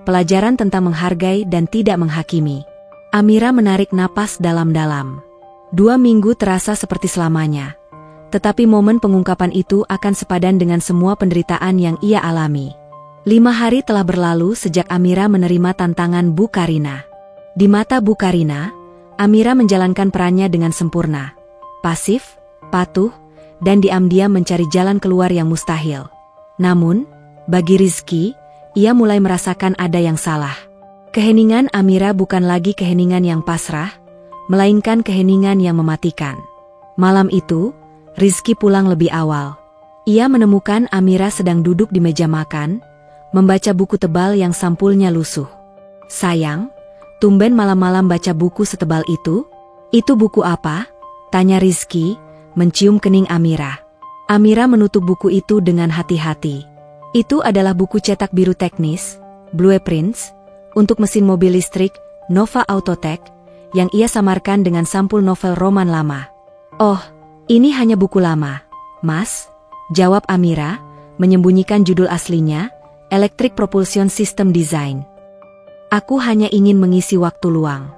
Pelajaran tentang menghargai dan tidak menghakimi. Amira menarik napas dalam-dalam. 2 minggu terasa seperti selamanya. Tetapi momen pengungkapan itu akan sepadan dengan semua penderitaan yang ia alami. 5 hari telah berlalu sejak Amira menerima tantangan Bu Karina. Di mata Bu Karina, Amira menjalankan perannya dengan sempurna. Pasif, patuh, dan diam-diam mencari jalan keluar yang mustahil. Namun, bagi Rizky, ia mulai merasakan ada yang salah. Keheningan Amira bukan lagi keheningan yang pasrah, melainkan keheningan yang mematikan. Malam itu, Rizky pulang lebih awal. Ia menemukan Amira sedang duduk di meja makan, membaca buku tebal yang sampulnya lusuh. "Sayang, tumben malam-malam baca buku setebal itu? Itu buku apa?" tanya Rizky, mencium kening Amira. Amira menutup buku itu dengan hati-hati. Itu adalah buku cetak biru teknis, Blueprints, untuk mesin mobil listrik, Nova Autotech, yang ia samarkan dengan sampul novel roman lama. "Oh, ini hanya buku lama, Mas," jawab Amira, menyembunyikan judul aslinya, Electric Propulsion System Design. "Aku hanya ingin mengisi waktu luang.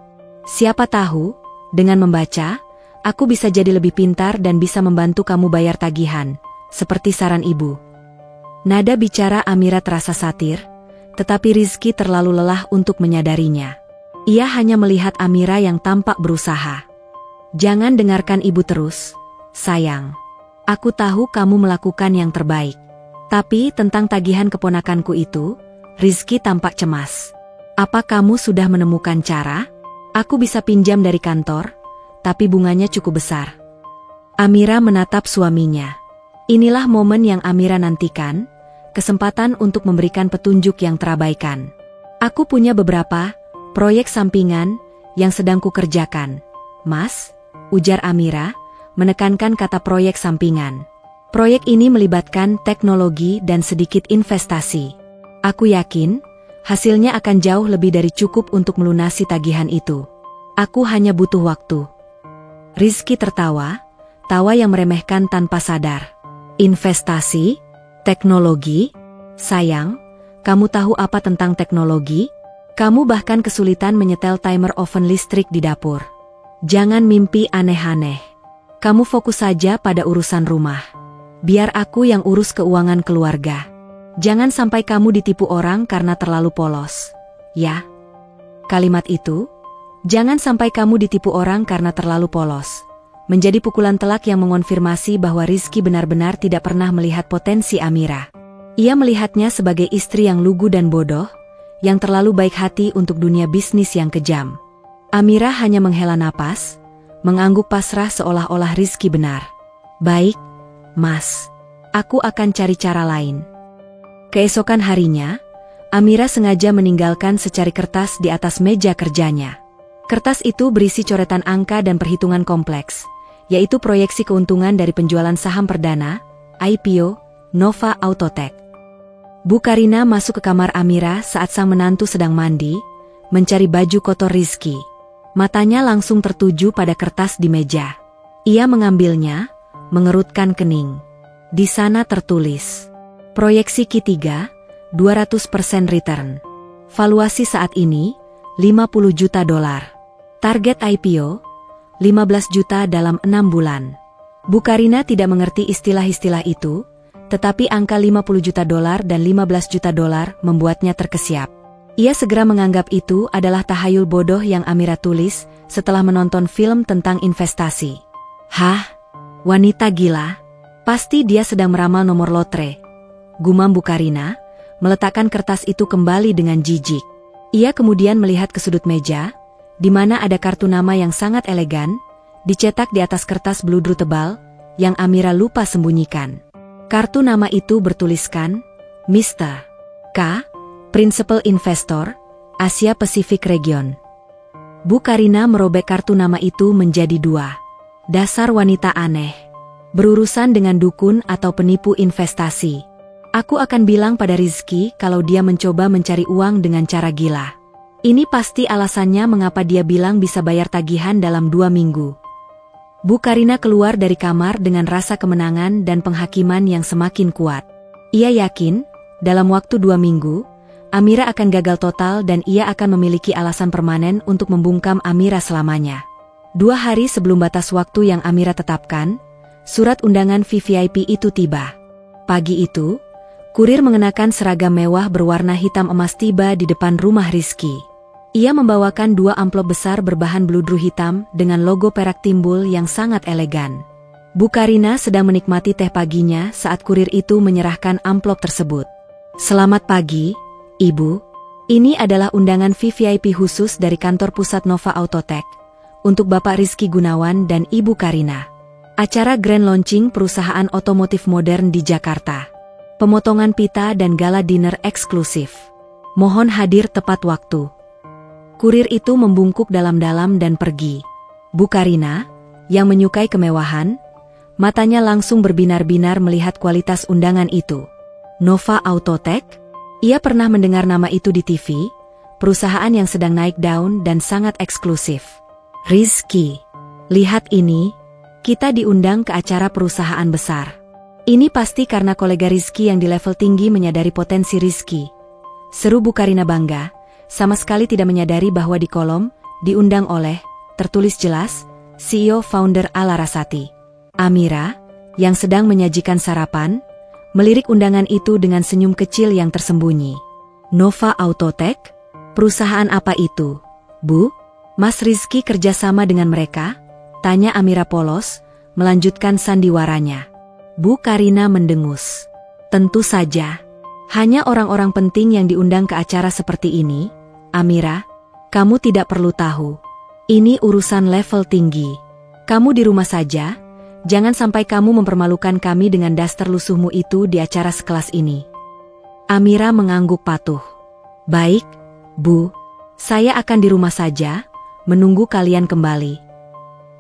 Siapa tahu, dengan membaca, aku bisa jadi lebih pintar dan bisa membantu kamu bayar tagihan, seperti saran ibu." Nada bicara Amira terasa satir, tetapi Rizky terlalu lelah untuk menyadarinya. Ia hanya melihat Amira yang tampak berusaha. "Jangan dengarkan ibu terus, sayang. Aku tahu kamu melakukan yang terbaik. Tapi tentang tagihan keponakanku itu," Rizky tampak cemas. "Apa kamu sudah menemukan cara? Aku bisa pinjam dari kantor, tapi bunganya cukup besar." Amira menatap suaminya. Inilah momen yang Amira nantikan, kesempatan untuk memberikan petunjuk yang terabaikan. "Aku punya beberapa proyek sampingan yang sedang kukerjakan, Mas," ujar Amira, menekankan kata proyek sampingan. "Proyek ini melibatkan teknologi dan sedikit investasi. Aku yakin, hasilnya akan jauh lebih dari cukup untuk melunasi tagihan itu. Aku hanya butuh waktu." Rizky tertawa, tawa yang meremehkan tanpa sadar. "Investasi? Teknologi? Sayang, kamu tahu apa tentang teknologi? Kamu bahkan kesulitan menyetel timer oven listrik di dapur. Jangan mimpi aneh-aneh. Kamu fokus saja pada urusan rumah. Biar aku yang urus keuangan keluarga. Jangan sampai kamu ditipu orang karena terlalu polos. Ya." Kalimat itu, "Jangan sampai kamu ditipu orang karena terlalu polos," menjadi pukulan telak yang mengonfirmasi bahwa Rizky benar-benar tidak pernah melihat potensi Amira. Ia melihatnya sebagai istri yang lugu dan bodoh, yang terlalu baik hati untuk dunia bisnis yang kejam. Amira hanya menghela napas, mengangguk pasrah seolah-olah Rizky benar. "Baik, Mas. Aku akan cari cara lain. Keesokan harinya, Amira sengaja meninggalkan secari kertas di atas meja kerjanya. Kertas itu berisi coretan angka dan perhitungan kompleks, yaitu proyeksi keuntungan dari penjualan saham perdana, IPO, Nova Autotech. Bu Karina masuk ke kamar Amira saat sang menantu sedang mandi, mencari baju kotor Rizky. Matanya langsung tertuju pada kertas di meja. Ia mengambilnya, mengerutkan kening. Di sana tertulis, proyeksi Q3, 200% return. Valuasi saat ini, 50 juta dolar. Target IPO, 15 juta dalam 6 bulan. Bu Karina tidak mengerti istilah-istilah itu, tetapi angka 50 juta dolar dan 15 juta dolar membuatnya terkesiap. Ia segera menganggap itu adalah tahayul bodoh yang Amira tulis setelah menonton film tentang investasi. Hah? Wanita gila? Pasti dia sedang meramal nomor lotre. Gumam Bu Karina, meletakkan kertas itu kembali dengan jijik. Ia kemudian melihat ke sudut meja, di mana ada kartu nama yang sangat elegan, dicetak di atas kertas bludru tebal, yang Amira lupa sembunyikan. Kartu nama itu bertuliskan, Mr. K, Principal Investor, Asia Pacific Region. Bu Karina merobek kartu nama itu menjadi 2. Dasar wanita aneh. Berurusan dengan dukun atau penipu investasi. Aku akan bilang pada Rizky kalau dia mencoba mencari uang dengan cara gila. Ini pasti alasannya mengapa dia bilang bisa bayar tagihan dalam 2 minggu. Bu Karina keluar dari kamar dengan rasa kemenangan dan penghakiman yang semakin kuat. Ia yakin, dalam waktu 2 minggu, Amira akan gagal total dan ia akan memiliki alasan permanen untuk membungkam Amira selamanya. 2 hari sebelum batas waktu yang Amira tetapkan, surat undangan VVIP itu tiba. Pagi itu, kurir mengenakan seragam mewah berwarna hitam emas tiba di depan rumah Rizky. Ia membawakan 2 amplop besar berbahan bludru hitam dengan logo perak timbul yang sangat elegan. Bu Karina sedang menikmati teh paginya saat kurir itu menyerahkan amplop tersebut. Selamat pagi, Ibu. Ini adalah undangan VVIP khusus dari kantor pusat Nova Autotech untuk Bapak Rizky Gunawan dan Ibu Karina. Acara grand launching perusahaan otomotif modern di Jakarta. Pemotongan pita dan gala dinner eksklusif. Mohon hadir tepat waktu. Kurir itu membungkuk dalam-dalam dan pergi. Bu Karina, yang menyukai kemewahan, matanya langsung berbinar-binar melihat kualitas undangan itu. Nova Autotech? Ia pernah mendengar nama itu di TV, perusahaan yang sedang naik daun dan sangat eksklusif. Rizky, lihat ini, kita diundang ke acara perusahaan besar. Ini pasti karena kolega Rizky yang di level tinggi menyadari potensi Rizky. Seru Bu Karina bangga, sama sekali tidak menyadari bahwa di kolom, diundang oleh, tertulis jelas, CEO founder Alarasati. Amira, yang sedang menyajikan sarapan, melirik undangan itu dengan senyum kecil yang tersembunyi. Nova Autotech? Perusahaan apa itu, Bu? Mas Rizky kerjasama dengan mereka? Tanya Amira polos, melanjutkan sandiwaranya. Bu Karina mendengus. Tentu saja. Hanya orang-orang penting yang diundang ke acara seperti ini. Amira, kamu tidak perlu tahu. Ini urusan level tinggi. Kamu di rumah saja, jangan sampai kamu mempermalukan kami dengan daster lusuhmu itu di acara sekelas ini. Amira mengangguk patuh. Baik, Bu. Saya akan di rumah saja, menunggu kalian kembali.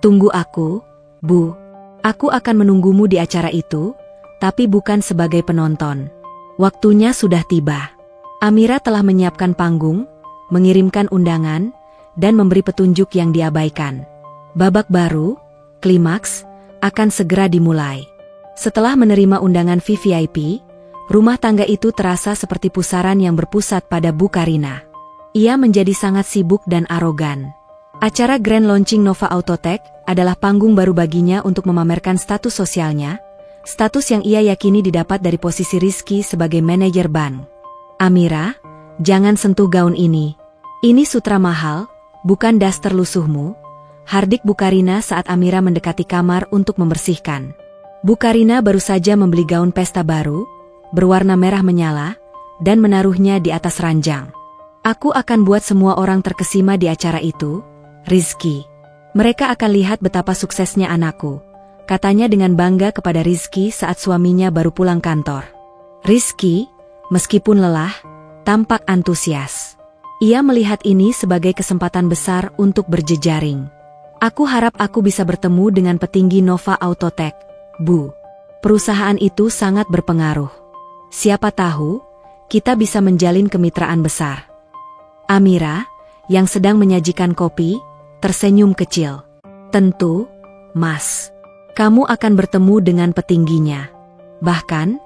Tunggu aku, Bu. Aku akan menunggumu di acara itu, tapi bukan sebagai penonton. Waktunya sudah tiba. Amira telah menyiapkan panggung, mengirimkan undangan, dan memberi petunjuk yang diabaikan. Babak baru, klimaks, akan segera dimulai. Setelah menerima undangan VVIP, rumah tangga itu terasa seperti pusaran yang berpusat pada Bu Karina. Ia menjadi sangat sibuk dan arogan. Acara Grand Launching Nova Autotech adalah panggung baru baginya untuk memamerkan status sosialnya, status yang ia yakini didapat dari posisi Rizky sebagai manajer bank. Amira, jangan sentuh gaun ini. Ini sutra mahal, bukan daster lusuhmu, hardik Bu Karina saat Amira mendekati kamar untuk membersihkan. Bu Karina baru saja membeli gaun pesta baru, berwarna merah menyala, dan menaruhnya di atas ranjang. Aku akan buat semua orang terkesima di acara itu, Rizky. Mereka akan lihat betapa suksesnya anakku. katanya dengan bangga kepada Rizky saat suaminya baru pulang kantor. Rizky, meskipun lelah, tampak antusias. Ia melihat ini sebagai kesempatan besar untuk berjejaring. Aku harap aku bisa bertemu dengan petinggi Nova Autotech, Bu. Perusahaan itu sangat berpengaruh. Siapa tahu, kita bisa menjalin kemitraan besar. Amira, yang sedang menyajikan kopi, tersenyum kecil. Tentu, Mas. Kamu akan bertemu dengan petingginya. Bahkan,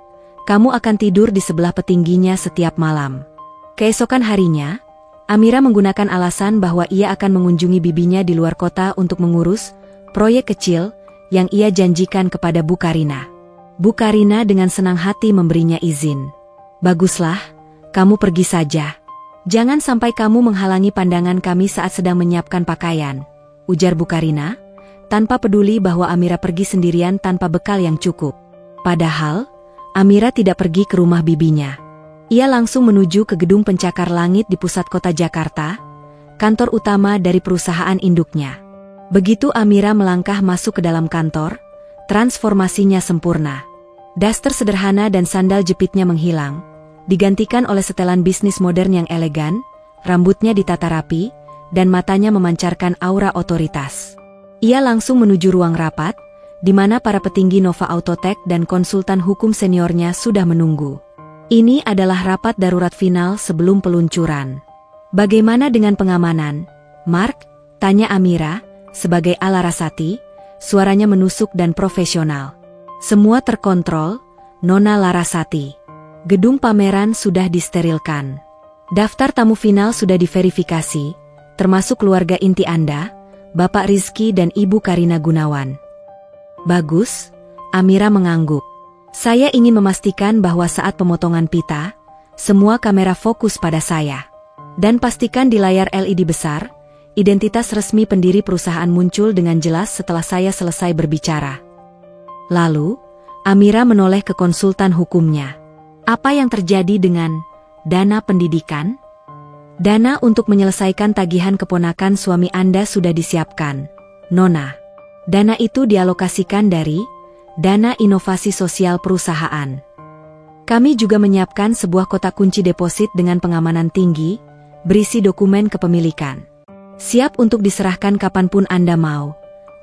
kamu akan tidur di sebelah petingginya setiap malam. Keesokan harinya, Amira menggunakan alasan bahwa ia akan mengunjungi bibinya di luar kota untuk mengurus proyek kecil yang ia janjikan kepada Bu Karina. Bu Karina dengan senang hati memberinya izin. Baguslah, kamu pergi saja. Jangan sampai kamu menghalangi pandangan kami saat sedang menyiapkan pakaian, ujar Bu Karina, tanpa peduli bahwa Amira pergi sendirian tanpa bekal yang cukup. Padahal, Amira tidak pergi ke rumah bibinya. Ia langsung menuju ke gedung pencakar langit di pusat kota Jakarta, kantor utama dari perusahaan induknya. Begitu Amira melangkah masuk ke dalam kantor, transformasinya sempurna. Daster sederhana dan sandal jepitnya menghilang, digantikan oleh setelan bisnis modern yang elegan, rambutnya ditata rapi, dan matanya memancarkan aura otoritas. Ia langsung menuju ruang rapat, di mana para petinggi Nova Autotech dan konsultan hukum seniornya sudah menunggu. Ini adalah rapat darurat final sebelum peluncuran. Bagaimana dengan pengamanan, Mark? Tanya Amira, sebagai Larasati, suaranya menusuk dan profesional. Semua terkontrol, Nona Larasati. Gedung pameran sudah disterilkan. Daftar tamu final sudah diverifikasi, termasuk keluarga inti Anda, Bapak Rizky dan Ibu Karina Gunawan. Bagus, Amira mengangguk. Saya ingin memastikan bahwa saat pemotongan pita, semua kamera fokus pada saya. Dan pastikan di layar LED besar, identitas resmi pendiri perusahaan muncul dengan jelas setelah saya selesai berbicara. Lalu, Amira menoleh ke konsultan hukumnya. Apa yang terjadi dengan dana pendidikan? Dana untuk menyelesaikan tagihan keponakan suami Anda sudah disiapkan, Nona. Dana itu dialokasikan dari dana inovasi sosial perusahaan. Kami juga menyiapkan sebuah kotak kunci deposit dengan pengamanan tinggi, berisi dokumen kepemilikan. Siap untuk diserahkan kapanpun Anda mau,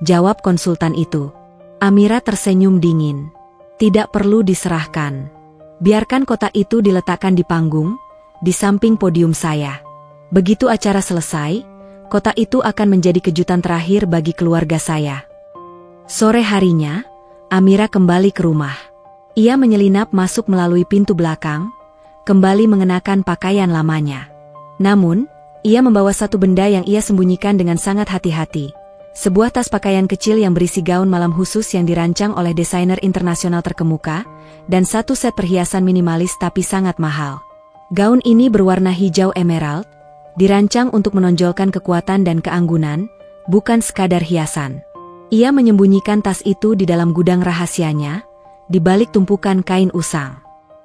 jawab konsultan itu. Amira tersenyum dingin. Tidak perlu diserahkan. Biarkan kotak itu diletakkan di panggung, di samping podium saya. Begitu acara selesai, kotak itu akan menjadi kejutan terakhir bagi keluarga saya. Sore harinya, Amira kembali ke rumah. Ia menyelinap masuk melalui pintu belakang, kembali mengenakan pakaian lamanya. Namun, ia membawa satu benda yang ia sembunyikan dengan sangat hati-hati. Sebuah tas pakaian kecil yang berisi gaun malam khusus yang dirancang oleh desainer internasional terkemuka, dan satu set perhiasan minimalis tapi sangat mahal. Gaun ini berwarna hijau emerald, dirancang untuk menonjolkan kekuatan dan keanggunan, bukan sekadar hiasan. Ia menyembunyikan tas itu di dalam gudang rahasianya, di balik tumpukan kain usang.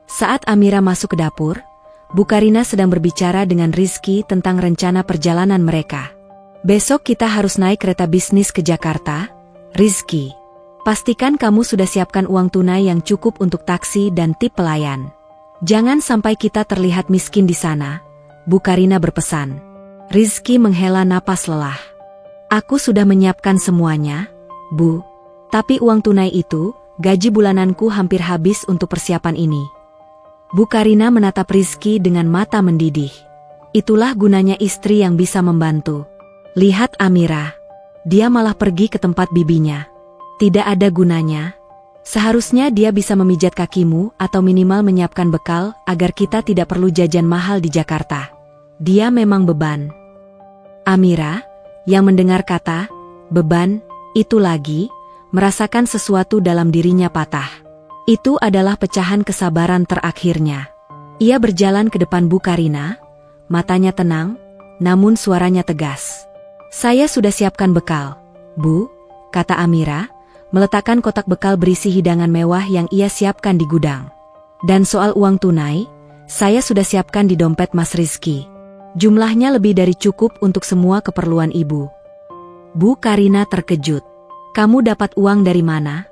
Saat Amira masuk ke dapur, Bu Karina sedang berbicara dengan Rizky tentang rencana perjalanan mereka. Besok kita harus naik kereta bisnis ke Jakarta, Rizky. Pastikan kamu sudah siapkan uang tunai yang cukup untuk taksi dan tip pelayan. Jangan sampai kita terlihat miskin di sana, Bu Karina berpesan. Rizky menghela napas lelah. Aku sudah menyiapkan semuanya, Bu. Tapi uang tunai itu, gaji bulananku hampir habis untuk persiapan ini. Bu Karina menatap Rizky dengan mata mendidih. Itulah gunanya istri yang bisa membantu. Lihat Amira. Dia malah pergi ke tempat bibinya. Tidak ada gunanya. Seharusnya dia bisa memijat kakimu atau minimal menyiapkan bekal agar kita tidak perlu jajan mahal di Jakarta. Dia memang beban. Amira, yang mendengar kata beban itu lagi, merasakan sesuatu dalam dirinya patah. Itu adalah pecahan kesabaran terakhirnya. Ia berjalan ke depan Bu Karina, matanya tenang, namun suaranya tegas. Saya sudah siapkan bekal, Bu, kata Amira, meletakkan kotak bekal berisi hidangan mewah yang ia siapkan di gudang. Dan soal uang tunai, saya sudah siapkan di dompet Mas Rizky. Jumlahnya lebih dari cukup untuk semua keperluan Ibu. Bu Karina terkejut. Kamu dapat uang dari mana?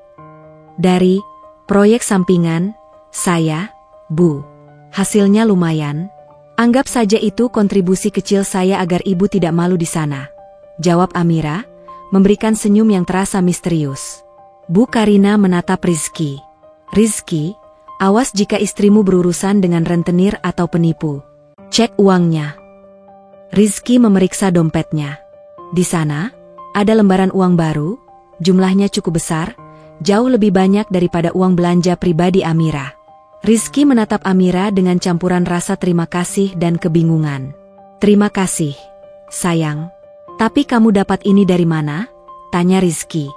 Dari proyek sampingan saya, Bu. Hasilnya lumayan. Anggap saja itu kontribusi kecil saya agar ibu tidak malu di sana. Jawab Amira, memberikan senyum yang terasa misterius. Bu Karina menatap Rizky. Rizky, awas jika istrimu berurusan dengan rentenir atau penipu. Cek uangnya. Rizky memeriksa dompetnya. Di sana, ada lembaran uang baru, jumlahnya cukup besar, jauh lebih banyak daripada uang belanja pribadi Amira. Rizky menatap Amira dengan campuran rasa terima kasih dan kebingungan. Terima kasih, sayang. Tapi kamu dapat ini dari mana? Tanya Rizky.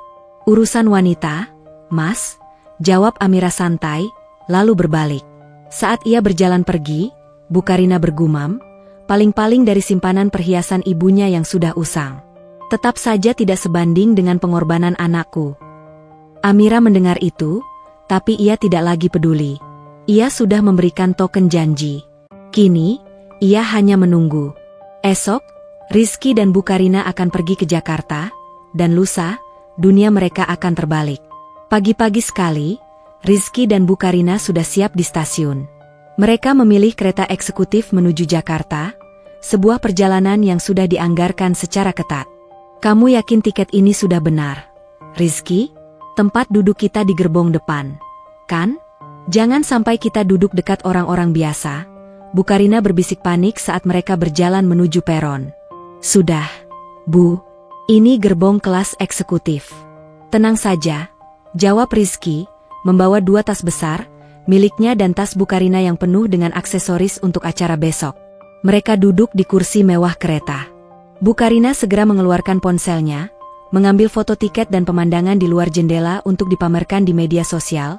Urusan wanita, Mas, jawab Amira santai, lalu berbalik. Saat ia berjalan pergi, Bu Karina bergumam, paling-paling dari simpanan perhiasan ibunya yang sudah usang. Tetap saja tidak sebanding dengan pengorbanan anakku. Amira mendengar itu, tapi ia tidak lagi peduli. Ia sudah memberikan token janji. Kini, ia hanya menunggu. Esok, Rizky dan Bu Karina akan pergi ke Jakarta, dan lusa, dunia mereka akan terbalik. Pagi-pagi sekali, Rizky dan Bu Karina sudah siap di stasiun. Mereka memilih kereta eksekutif menuju Jakarta, sebuah perjalanan yang sudah dianggarkan secara ketat. Kamu yakin tiket ini sudah benar? Rizky, tempat duduk kita di gerbong depan. Kan? Jangan sampai kita duduk dekat orang-orang biasa. Bu Karina berbisik panik saat mereka berjalan menuju peron. Sudah, Bu. Ini gerbong kelas eksekutif. Tenang saja, jawab Rizky, membawa 2 tas besar, miliknya dan tas Bu Karina yang penuh dengan aksesoris untuk acara besok. Mereka duduk di kursi mewah kereta. Bu Karina segera mengeluarkan ponselnya, mengambil foto tiket dan pemandangan di luar jendela untuk dipamerkan di media sosial,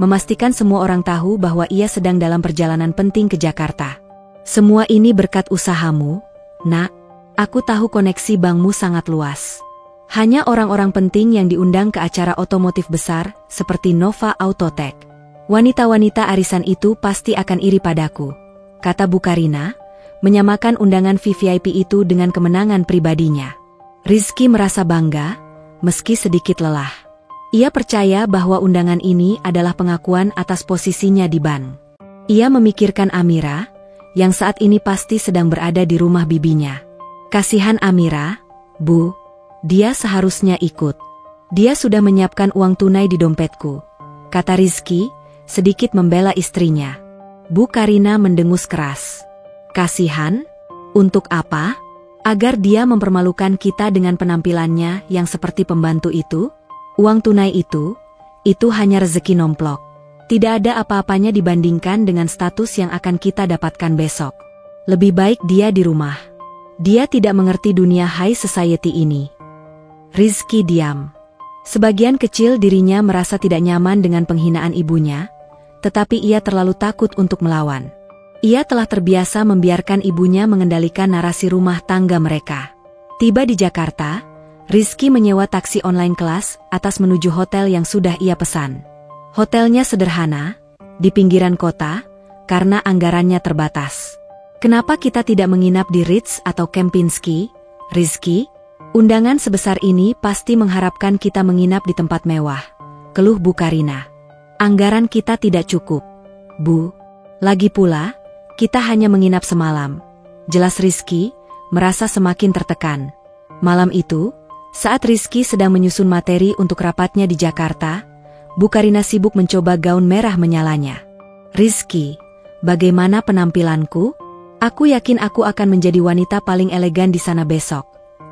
memastikan semua orang tahu bahwa ia sedang dalam perjalanan penting ke Jakarta. Semua ini berkat usahamu, Nak. Aku tahu koneksi bankmu sangat luas. Hanya orang-orang penting yang diundang ke acara otomotif besar, seperti Nova Autotech. Wanita-wanita arisan itu pasti akan iri padaku, kata Bu Karina, menyamakan undangan VVIP itu dengan kemenangan pribadinya. Rizky merasa bangga, meski sedikit lelah. Ia percaya bahwa undangan ini adalah pengakuan atas posisinya di bank. Ia memikirkan Amira, yang saat ini pasti sedang berada di rumah bibinya. Kasihan Amira, Bu. Dia seharusnya ikut. Dia sudah menyiapkan uang tunai di dompetku, kata Rizky, sedikit membela istrinya. Bu Karina mendengus keras. Kasihan? Untuk apa? Agar dia mempermalukan kita dengan penampilannya yang seperti pembantu itu? Uang tunai itu hanya rezeki nomplok. Tidak ada apa-apanya dibandingkan dengan status yang akan kita dapatkan besok. Lebih baik dia di rumah. Dia tidak mengerti dunia high society ini. Rizky diam. Sebagian kecil dirinya merasa tidak nyaman dengan penghinaan ibunya, tetapi ia terlalu takut untuk melawan. Ia telah terbiasa membiarkan ibunya mengendalikan narasi rumah tangga mereka. Tiba di Jakarta, Rizky menyewa taksi online kelas atas menuju hotel yang sudah ia pesan. Hotelnya sederhana, di pinggiran kota, karena anggarannya terbatas. Kenapa kita tidak menginap di Ritz atau Kempinski, Rizky? Undangan sebesar ini pasti mengharapkan kita menginap di tempat mewah, keluh Bu Karina. Anggaran kita tidak cukup, Bu. Lagi pula, kita hanya menginap semalam. Jelas Rizky, merasa semakin tertekan. Malam itu, saat Rizky sedang menyusun materi untuk rapatnya di Jakarta, Bu Karina sibuk mencoba gaun merah menyalanya. Rizky, bagaimana penampilanku? Aku yakin aku akan menjadi wanita paling elegan di sana besok,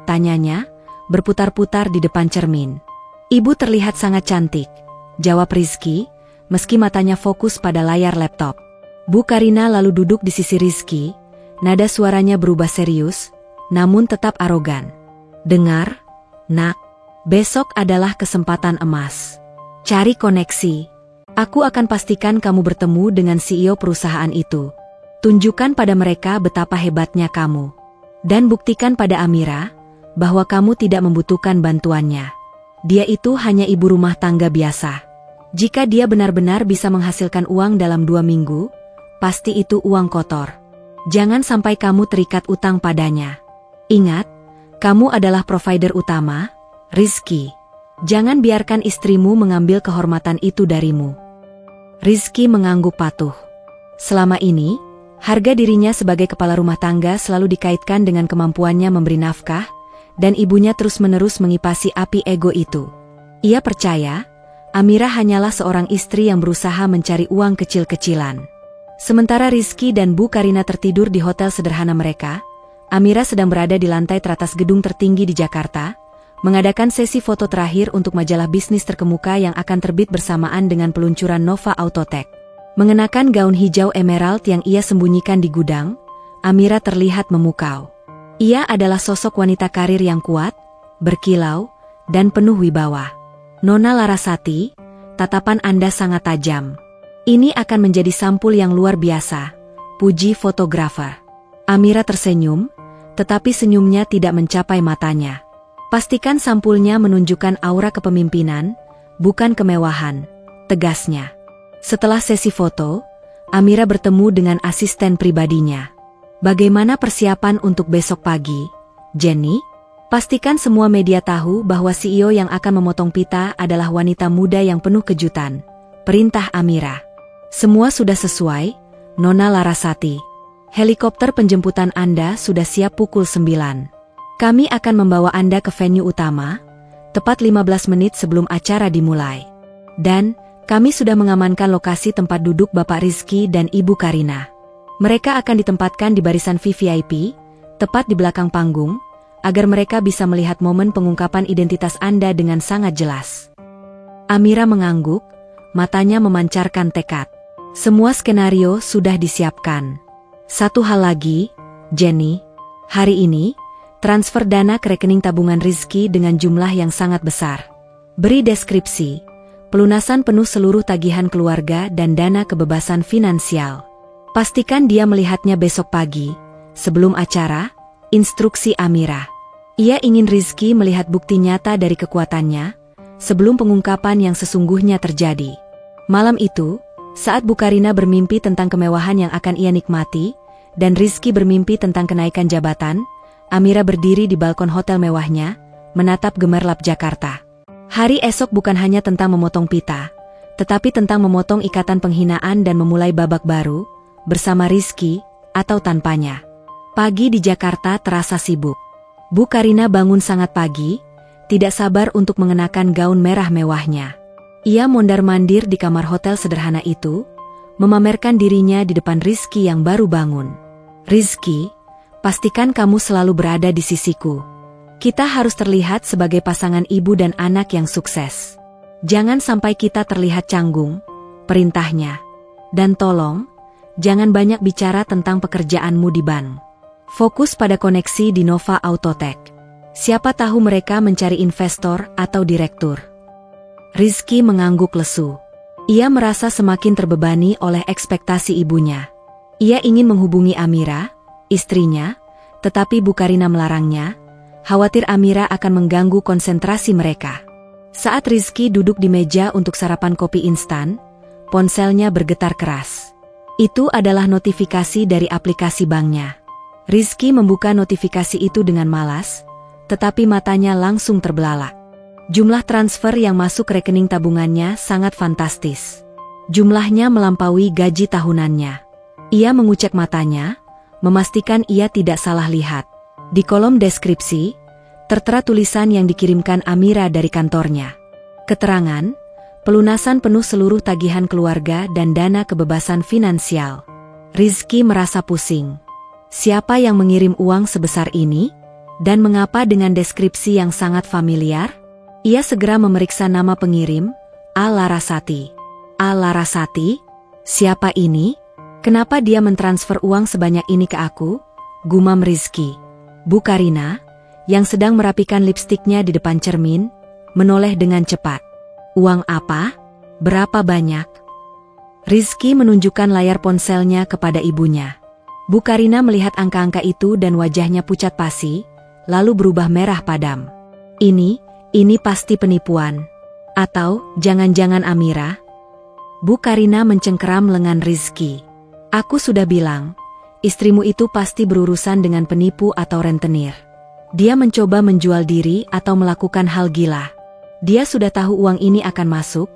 tanyanya, berputar-putar di depan cermin. Ibu terlihat sangat cantik, jawab Rizky, meski matanya fokus pada layar laptop. Bu Karina lalu duduk di sisi Rizky, nada suaranya berubah serius, namun tetap arogan. Dengar, Nak, besok adalah kesempatan emas. Cari koneksi. Aku akan pastikan kamu bertemu dengan CEO perusahaan itu. Tunjukkan pada mereka betapa hebatnya kamu. Dan buktikan pada Amira, bahwa kamu tidak membutuhkan bantuannya. Dia itu hanya ibu rumah tangga biasa. Jika dia benar-benar bisa menghasilkan uang dalam 2 minggu, pasti itu uang kotor. Jangan sampai kamu terikat utang padanya. Ingat, kamu adalah provider utama, Rizky. Jangan biarkan istrimu mengambil kehormatan itu darimu. Rizky mengangguk patuh. Selama ini, harga dirinya sebagai kepala rumah tangga selalu dikaitkan dengan kemampuannya memberi nafkah, dan ibunya terus-menerus mengipasi api ego itu. Ia percaya, Amira hanyalah seorang istri yang berusaha mencari uang kecil-kecilan. Sementara Rizky dan Bu Karina tertidur di hotel sederhana mereka, Amira sedang berada di lantai teratas gedung tertinggi di Jakarta, mengadakan sesi foto terakhir untuk majalah bisnis terkemuka yang akan terbit bersamaan dengan peluncuran Nova Autotech. Mengenakan gaun hijau emerald yang ia sembunyikan di gudang, Amira terlihat memukau. Ia adalah sosok wanita karir yang kuat, berkilau, dan penuh wibawa. Nona Larasati, tatapan Anda sangat tajam. Ini akan menjadi sampul yang luar biasa, puji fotografer. Amira tersenyum, tetapi senyumnya tidak mencapai matanya. Pastikan sampulnya menunjukkan aura kepemimpinan, bukan kemewahan, tegasnya. Setelah sesi foto, Amira bertemu dengan asisten pribadinya. Bagaimana persiapan untuk besok pagi, Jenny? Pastikan semua media tahu bahwa CEO yang akan memotong pita adalah wanita muda yang penuh kejutan. Perintah Amira. Semua sudah sesuai, Nona Larasati. Helikopter penjemputan Anda sudah siap pukul 9. Kami akan membawa Anda ke venue utama, tepat 15 menit sebelum acara dimulai. Dan, kami sudah mengamankan lokasi tempat duduk Bapak Rizky dan Ibu Karina. Mereka akan ditempatkan di barisan VVIP, tepat di belakang panggung, agar mereka bisa melihat momen pengungkapan identitas Anda dengan sangat jelas. Amira mengangguk, matanya memancarkan tekad. Semua skenario sudah disiapkan. Satu hal lagi, Jenny. Hari ini, transfer dana ke rekening tabungan Rizky dengan jumlah yang sangat besar. Beri deskripsi, pelunasan penuh seluruh tagihan keluarga dan dana kebebasan finansial. Pastikan dia melihatnya besok pagi, sebelum acara, instruksi Amira. Ia ingin Rizky melihat bukti nyata dari kekuatannya, sebelum pengungkapan yang sesungguhnya terjadi. Malam itu, saat Bu Karina bermimpi tentang kemewahan yang akan ia nikmati, dan Rizky bermimpi tentang kenaikan jabatan, Amira berdiri di balkon hotel mewahnya, menatap gemerlap Jakarta. Hari esok bukan hanya tentang memotong pita, tetapi tentang memotong ikatan penghinaan dan memulai babak baru, bersama Rizky, atau tanpanya. Pagi di Jakarta terasa sibuk. Bu Karina bangun sangat pagi, tidak sabar untuk mengenakan gaun merah mewahnya. Ia mondar-mandir di kamar hotel sederhana itu, memamerkan dirinya di depan Rizky yang baru bangun. Rizky, pastikan kamu selalu berada di sisiku. Kita harus terlihat sebagai pasangan ibu dan anak yang sukses. Jangan sampai kita terlihat canggung, perintahnya. Dan tolong, jangan banyak bicara tentang pekerjaanmu di bank. Fokus pada koneksi di Nova Autotech. Siapa tahu mereka mencari investor atau direktur. Rizky mengangguk lesu. Ia merasa semakin terbebani oleh ekspektasi ibunya. Ia ingin menghubungi Amira, istrinya, tetapi Bu Karina melarangnya, khawatir Amira akan mengganggu konsentrasi mereka. Saat Rizky duduk di meja untuk sarapan kopi instan, ponselnya bergetar keras. Itu adalah notifikasi dari aplikasi banknya. Rizky membuka notifikasi itu dengan malas, tetapi matanya langsung terbelalak. Jumlah transfer yang masuk ke rekening tabungannya sangat fantastis. Jumlahnya melampaui gaji tahunannya. Ia mengucek matanya, memastikan ia tidak salah lihat. Di kolom deskripsi, tertera tulisan yang dikirimkan Amira dari kantornya. Keterangan, pelunasan penuh seluruh tagihan keluarga dan dana kebebasan finansial. Rizky merasa pusing. Siapa yang mengirim uang sebesar ini? Dan mengapa dengan deskripsi yang sangat familiar? Ia segera memeriksa nama pengirim, A. Larasati. A. Larasati? Siapa ini? Kenapa dia mentransfer uang sebanyak ini ke aku? Gumam Rizky. Bu Karina, yang sedang merapikan lipstiknya di depan cermin, menoleh dengan cepat. Uang apa? Berapa banyak? Rizky menunjukkan layar ponselnya kepada ibunya. Bu Karina melihat angka-angka itu dan wajahnya pucat pasi, lalu berubah merah padam. Ini pasti penipuan. Atau, jangan-jangan Amira? Bu Karina mencengkeram lengan Rizky. Aku sudah bilang, istrimu itu pasti berurusan dengan penipu atau rentenir. Dia mencoba menjual diri atau melakukan hal gila. Dia sudah tahu uang ini akan masuk,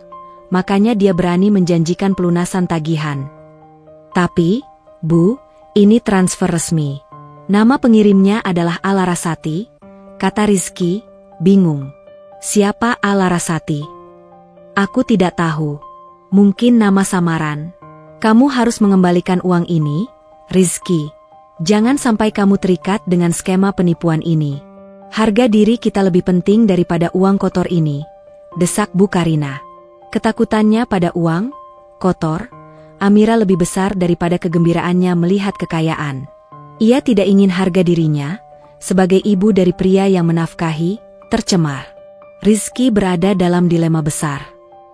makanya dia berani menjanjikan pelunasan tagihan. Tapi, Bu, ini transfer resmi. Nama pengirimnya adalah Alarasati, kata Rizky, bingung. Siapa Alarasati? Aku tidak tahu. Mungkin nama samaran. Kamu harus mengembalikan uang ini, Rizky. Jangan sampai kamu terikat dengan skema penipuan ini. Harga diri kita lebih penting daripada uang kotor ini, desak Bu Karina. Ketakutannya pada uang kotor, Amira lebih besar daripada kegembiraannya melihat kekayaan. Ia tidak ingin harga dirinya, sebagai ibu dari pria yang menafkahi, tercemar. Rizky berada dalam dilema besar.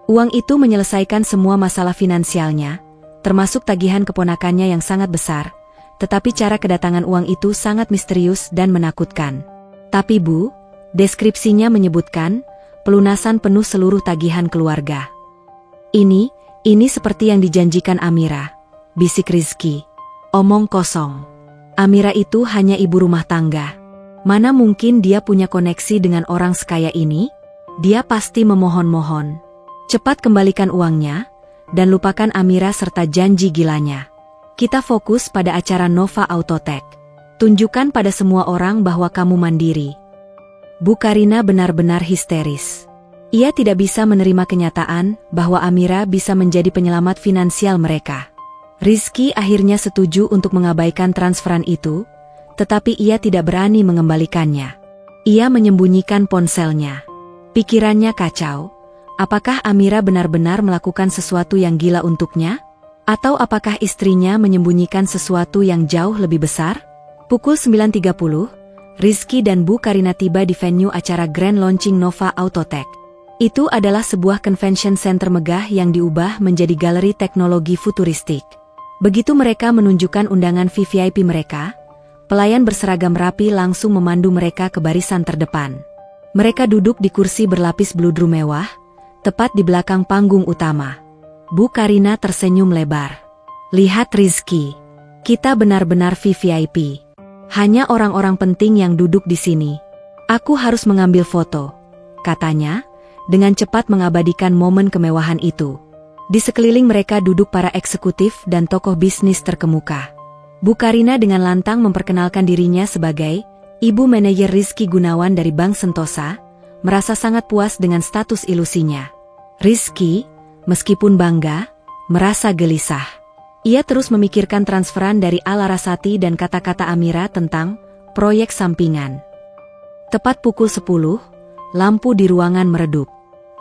Uang itu menyelesaikan semua masalah finansialnya, termasuk tagihan keponakannya yang sangat besar, tetapi cara kedatangan uang itu sangat misterius dan menakutkan. Tapi Bu, deskripsinya menyebutkan pelunasan penuh seluruh tagihan keluarga. Ini seperti yang dijanjikan Amira, bisik Rizky. Omong kosong. Amira itu hanya ibu rumah tangga. Mana mungkin dia punya koneksi dengan orang sekaya ini? Dia pasti memohon-mohon. Cepat kembalikan uangnya, dan lupakan Amira serta janji gilanya. Kita fokus pada acara Nova Autotech. Tunjukkan pada semua orang bahwa kamu mandiri. Bu Karina benar-benar histeris. Ia tidak bisa menerima kenyataan bahwa Amira bisa menjadi penyelamat finansial mereka. Rizky akhirnya setuju untuk mengabaikan transferan itu, tetapi ia tidak berani mengembalikannya. Ia menyembunyikan ponselnya. Pikirannya kacau. Apakah Amira benar-benar melakukan sesuatu yang gila untuknya? Atau apakah istrinya menyembunyikan sesuatu yang jauh lebih besar? Pukul 9.30, Rizky dan Bu Karina tiba di venue acara Grand Launching Nova Autotech. Itu adalah sebuah convention center megah yang diubah menjadi galeri teknologi futuristik. Begitu mereka menunjukkan undangan VVIP mereka, pelayan berseragam rapi langsung memandu mereka ke barisan terdepan. Mereka duduk di kursi berlapis bludru mewah, tepat di belakang panggung utama. Bu Karina tersenyum lebar. Lihat Rizky, kita benar-benar VVIP. Hanya orang-orang penting yang duduk di sini. Aku harus mengambil foto, katanya, dengan cepat mengabadikan momen kemewahan itu. Di sekeliling mereka duduk para eksekutif dan tokoh bisnis terkemuka. Bu Karina dengan lantang memperkenalkan dirinya sebagai ibu manajer Rizky Gunawan dari Bank Sentosa, merasa sangat puas dengan status ilusinya. Rizky, meskipun bangga, merasa gelisah. Ia terus memikirkan transferan dari Alarasati dan kata-kata Amira tentang proyek sampingan. Tepat pukul 10, lampu di ruangan meredup.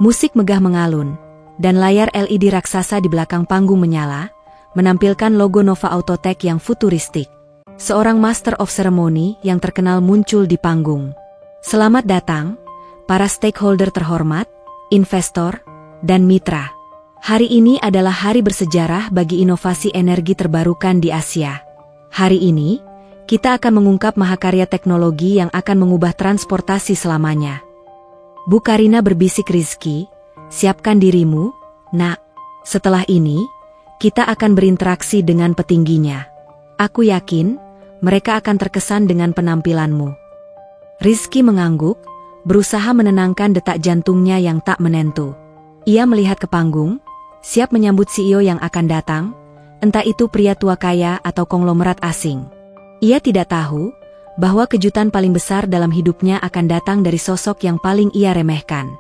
Musik megah mengalun, dan layar LED raksasa di belakang panggung menyala, menampilkan logo Nova Autotech yang futuristik. Seorang Master of Ceremony yang terkenal muncul di panggung. Selamat datang, para stakeholder terhormat, investor, dan mitra. Hari ini adalah hari bersejarah bagi inovasi energi terbarukan di Asia. Hari ini, kita akan mengungkap mahakarya teknologi yang akan mengubah transportasi selamanya. Bu Karina berbisik Rizky, siapkan dirimu, nak. Setelah ini, kita akan berinteraksi dengan petingginya. Aku yakin, mereka akan terkesan dengan penampilanmu. Rizky mengangguk, berusaha menenangkan detak jantungnya yang tak menentu. Ia melihat ke panggung, siap menyambut CEO yang akan datang, entah itu pria tua kaya atau konglomerat asing. Ia tidak tahu bahwa kejutan paling besar dalam hidupnya akan datang dari sosok yang paling ia remehkan.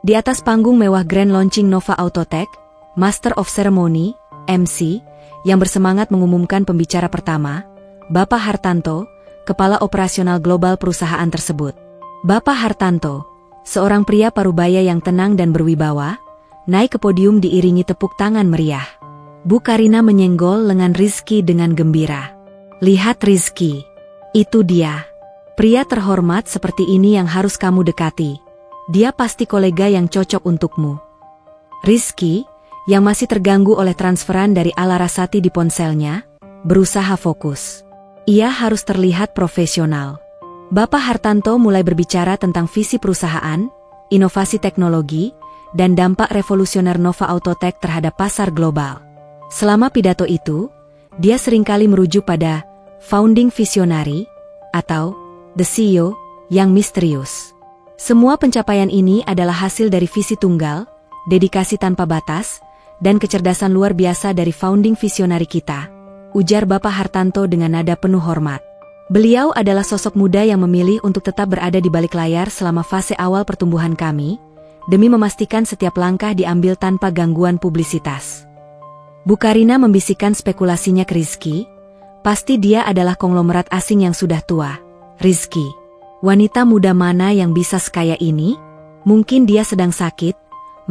Di atas panggung mewah Grand Launching Nova Autotech, Master of Ceremony, MC, yang bersemangat mengumumkan pembicara pertama, Bapak Hartanto, Kepala Operasional Global perusahaan tersebut. Bapak Hartanto, seorang pria parubaya yang tenang dan berwibawa, naik ke podium diiringi tepuk tangan meriah. Bu Karina menyenggol lengan Rizky dengan gembira. Lihat Rizky. Itu dia. Pria terhormat seperti ini yang harus kamu dekati. Dia pasti kolega yang cocok untukmu. Rizky, yang masih terganggu oleh transferan dari Alarasati di ponselnya, berusaha fokus. Ia harus terlihat profesional. Bapak Hartanto mulai berbicara tentang visi perusahaan, inovasi teknologi, dan dampak revolusioner Nova Autotech terhadap pasar global. Selama pidato itu, dia seringkali merujuk pada founding visionary, atau the CEO, yang misterius. Semua pencapaian ini adalah hasil dari visi tunggal, dedikasi tanpa batas, dan kecerdasan luar biasa dari founding visionary kita, ujar Bapak Hartanto dengan nada penuh hormat. Beliau adalah sosok muda yang memilih untuk tetap berada di balik layar selama fase awal pertumbuhan kami, demi memastikan setiap langkah diambil tanpa gangguan publisitas. Bu Karina membisikkan spekulasinya ke Rizky, pasti dia adalah konglomerat asing yang sudah tua. Rizky, wanita muda mana yang bisa sekaya ini? Mungkin dia sedang sakit,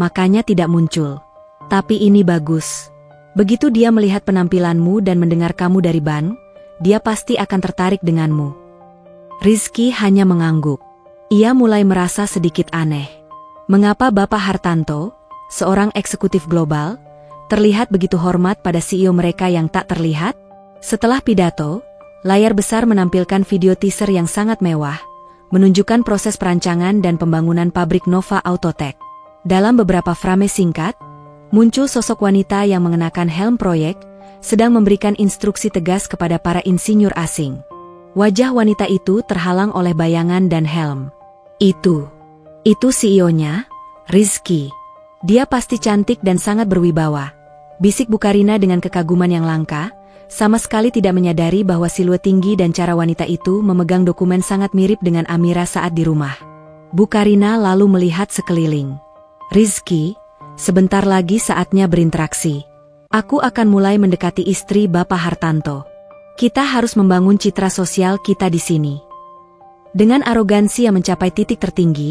makanya tidak muncul. Tapi ini bagus. Begitu dia melihat penampilanmu dan mendengar kamu dari ban, dia pasti akan tertarik denganmu. Rizky hanya mengangguk. Ia mulai merasa sedikit aneh. Mengapa Bapak Hartanto, seorang eksekutif global, terlihat begitu hormat pada CEO mereka yang tak terlihat? Setelah pidato, layar besar menampilkan video teaser yang sangat mewah, menunjukkan proses perancangan dan pembangunan pabrik Nova Autotech. Dalam beberapa frame singkat, muncul sosok wanita yang mengenakan helm proyek, sedang memberikan instruksi tegas kepada para insinyur asing. Wajah wanita itu terhalang oleh bayangan dan helm. Itu CEO-nya, Rizky. Dia pasti cantik dan sangat berwibawa, bisik Bu Karina dengan kekaguman yang langka, sama sekali tidak menyadari bahwa siluet tinggi dan cara wanita itu memegang dokumen sangat mirip dengan Amira saat di rumah. Bu Karina lalu melihat sekeliling. Rizky, sebentar lagi saatnya berinteraksi. Aku akan mulai mendekati istri Bapak Hartanto. Kita harus membangun citra sosial kita di sini. Dengan arogansi yang mencapai titik tertinggi,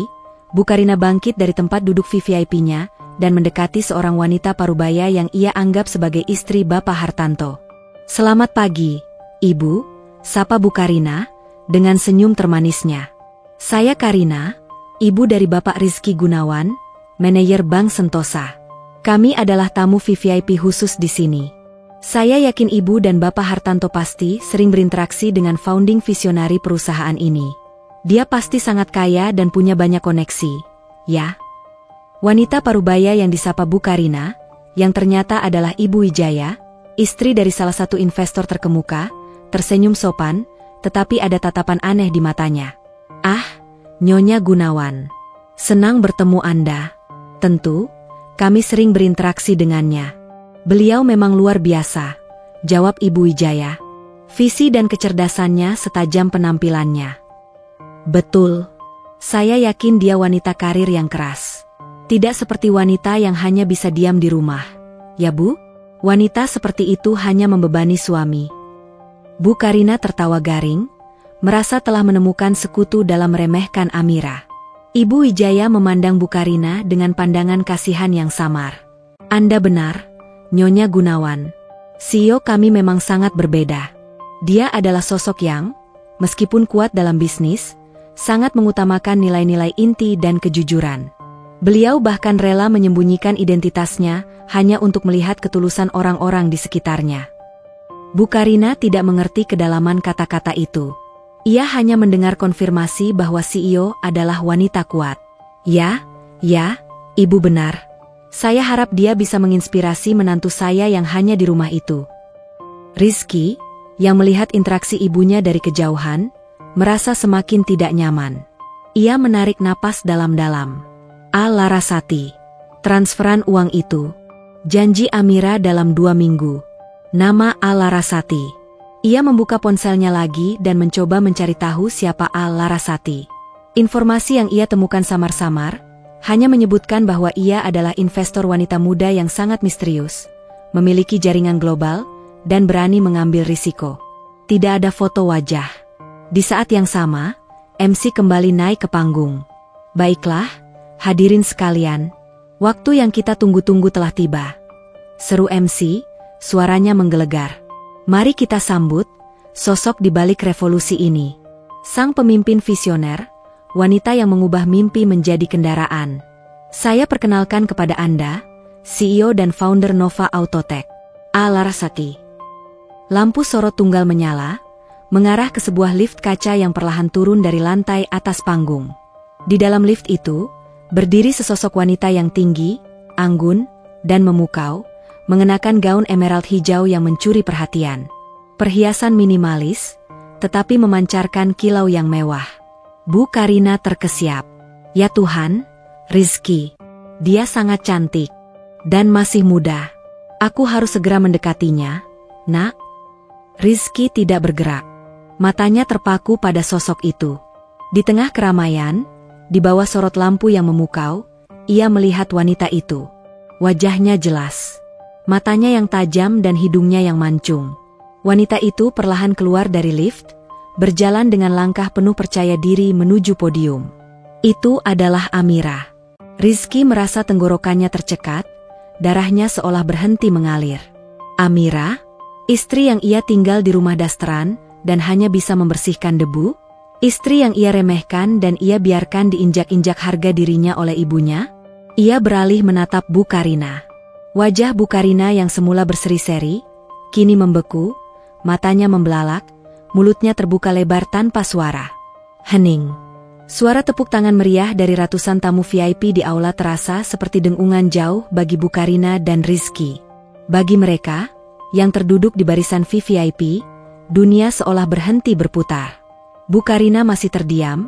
Bu Karina bangkit dari tempat duduk VVIP-nya dan mendekati seorang wanita parubaya yang ia anggap sebagai istri Bapak Hartanto. Selamat pagi, Ibu, sapa Bu Karina, dengan senyum termanisnya. Saya Karina, ibu dari Bapak Rizky Gunawan, manajer Bank Sentosa. Kami adalah tamu VVIP khusus di sini. Saya yakin Ibu dan Bapak Hartanto pasti sering berinteraksi dengan founding visionary perusahaan ini. Dia pasti sangat kaya dan punya banyak koneksi, ya? Wanita parubaya yang disapa Bu Karina, yang ternyata adalah Ibu Wijaya, istri dari salah satu investor terkemuka, tersenyum sopan, tetapi ada tatapan aneh di matanya. Ah, Nyonya Gunawan. Senang bertemu Anda. Tentu, kami sering berinteraksi dengannya. Beliau memang luar biasa, jawab Ibu Wijaya. Visi dan kecerdasannya setajam penampilannya. Betul. Saya yakin dia wanita karir yang keras. Tidak seperti wanita yang hanya bisa diam di rumah. Ya Bu? Wanita seperti itu hanya membebani suami. Bu Karina tertawa garing, merasa telah menemukan sekutu dalam meremehkan Amira. Ibu Wijaya memandang Bu Karina dengan pandangan kasihan yang samar. Anda benar, Nyonya Gunawan. CEO kami memang sangat berbeda. Dia adalah sosok yang, meskipun kuat dalam bisnis, sangat mengutamakan nilai-nilai inti dan kejujuran. Beliau bahkan rela menyembunyikan identitasnya hanya untuk melihat ketulusan orang-orang di sekitarnya. Bu Karina tidak mengerti kedalaman kata-kata itu. Ia hanya mendengar konfirmasi bahwa CEO adalah wanita kuat. Ya, Ibu benar. Saya harap dia bisa menginspirasi menantu saya yang hanya di rumah itu. Rizky, yang melihat interaksi ibunya dari kejauhan, merasa semakin tidak nyaman. Ia menarik napas dalam-dalam. Larasati. Transferan uang itu. Janji Amira dalam 2 minggu. Nama Larasati. Ia membuka ponselnya lagi dan mencoba mencari tahu siapa Larasati. Informasi yang ia temukan samar-samar, hanya menyebutkan bahwa ia adalah investor wanita muda yang sangat misterius, memiliki jaringan global, dan berani mengambil risiko. Tidak ada foto wajah. Di saat yang sama, MC kembali naik ke panggung. Baiklah, hadirin sekalian, waktu yang kita tunggu-tunggu telah tiba. Seru MC, suaranya menggelegar. Mari kita sambut sosok di balik revolusi ini. Sang pemimpin visioner, wanita yang mengubah mimpi menjadi kendaraan. Saya perkenalkan kepada Anda, CEO dan founder Nova Autotech, Larasati. Lampu sorot tunggal menyala, mengarah ke sebuah lift kaca yang perlahan turun dari lantai atas panggung. Di dalam lift itu, berdiri sesosok wanita yang tinggi, anggun, dan memukau, mengenakan gaun emerald hijau yang mencuri perhatian. Perhiasan minimalis, tetapi memancarkan kilau yang mewah. Bu Karina terkesiap. Ya Tuhan, Rizky. Dia sangat cantik. Dan masih muda. Aku harus segera mendekatinya, Nak. Rizky tidak bergerak. Matanya terpaku pada sosok itu. Di tengah keramaian, di bawah sorot lampu yang memukau, ia melihat wanita itu. Wajahnya jelas. Matanya yang tajam dan hidungnya yang mancung. Wanita itu perlahan keluar dari lift, berjalan dengan langkah penuh percaya diri menuju podium. Itu adalah Amira. Rizky merasa tenggorokannya tercekat, darahnya seolah berhenti mengalir. Amira, istri yang ia tinggal di rumah dasteran dan hanya bisa membersihkan debu, istri yang ia remehkan dan ia biarkan diinjak-injak harga dirinya oleh ibunya. Ia beralih menatap Bu Karina. Wajah Bu Karina yang semula berseri-seri, kini membeku, matanya membelalak, mulutnya terbuka lebar tanpa suara. Hening. Suara tepuk tangan meriah dari ratusan tamu VIP di aula terasa seperti dengungan jauh bagi Bu Karina dan Rizky. Bagi mereka, yang terduduk di barisan VIP, dunia seolah berhenti berputar. Bu Karina masih terdiam,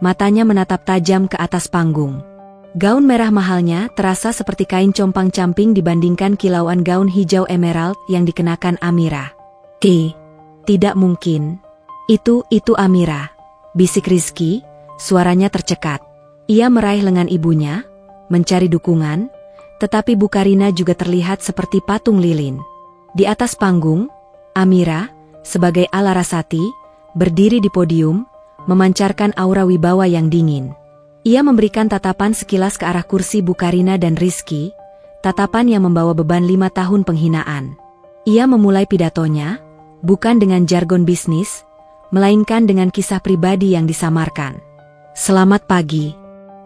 matanya menatap tajam ke atas panggung. Gaun merah mahalnya terasa seperti kain compang-camping dibandingkan kilauan gaun hijau emerald yang dikenakan Amira. Tidak mungkin. Itu Amira, bisik Rizky. Suaranya tercekat. Ia meraih lengan ibunya, mencari dukungan, tetapi Bu Karina juga terlihat seperti patung lilin. Di atas panggung, Amira, sebagai Alarasati, berdiri di podium, memancarkan aura wibawa yang dingin. Ia memberikan tatapan sekilas ke arah kursi Bu Karina dan Rizky, tatapan yang membawa beban 5 tahun penghinaan. Ia memulai pidatonya, bukan dengan jargon bisnis, melainkan dengan kisah pribadi yang disamarkan. Selamat pagi.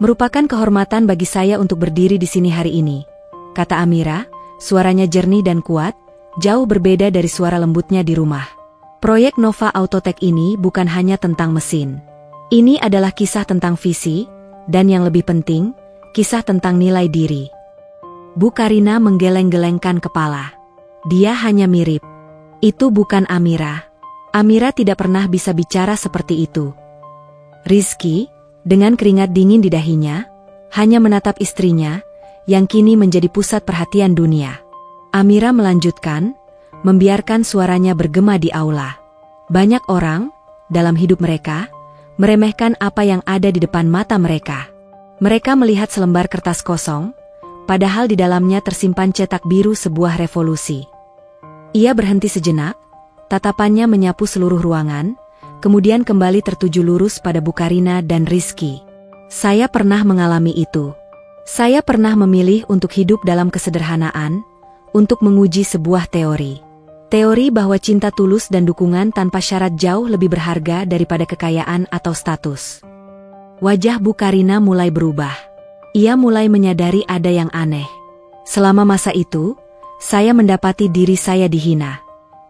Merupakan kehormatan bagi saya untuk berdiri di sini hari ini, kata Amira, suaranya jernih dan kuat, jauh berbeda dari suara lembutnya di rumah. Proyek Nova Autotech ini bukan hanya tentang mesin. Ini adalah kisah tentang visi, dan yang lebih penting, kisah tentang nilai diri. Bu Karina menggeleng-gelengkan kepala. Dia hanya mirip. Itu bukan Amira. Amira tidak pernah bisa bicara seperti itu. Rizky, dengan keringat dingin di dahinya, hanya menatap istrinya, yang kini menjadi pusat perhatian dunia. Amira melanjutkan, membiarkan suaranya bergema di aula. Banyak orang, dalam hidup mereka, meremehkan apa yang ada di depan mata mereka. Mereka melihat selembar kertas kosong, padahal di dalamnya tersimpan cetak biru sebuah revolusi. Ia berhenti sejenak, tatapannya menyapu seluruh ruangan, kemudian kembali tertuju lurus pada Bu Karina dan Rizky. Saya pernah mengalami itu. Saya pernah memilih untuk hidup dalam kesederhanaan, untuk menguji sebuah teori. Teori bahwa cinta tulus dan dukungan tanpa syarat jauh lebih berharga daripada kekayaan atau status. Wajah Bu Karina mulai berubah. Ia mulai menyadari ada yang aneh. Selama masa itu, saya mendapati diri saya dihina.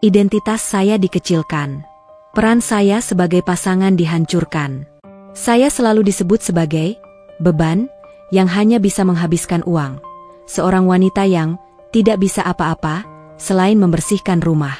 Identitas saya dikecilkan. Peran saya sebagai pasangan dihancurkan. Saya selalu disebut sebagai beban yang hanya bisa menghabiskan uang. Seorang wanita yang tidak bisa apa-apa selain membersihkan rumah.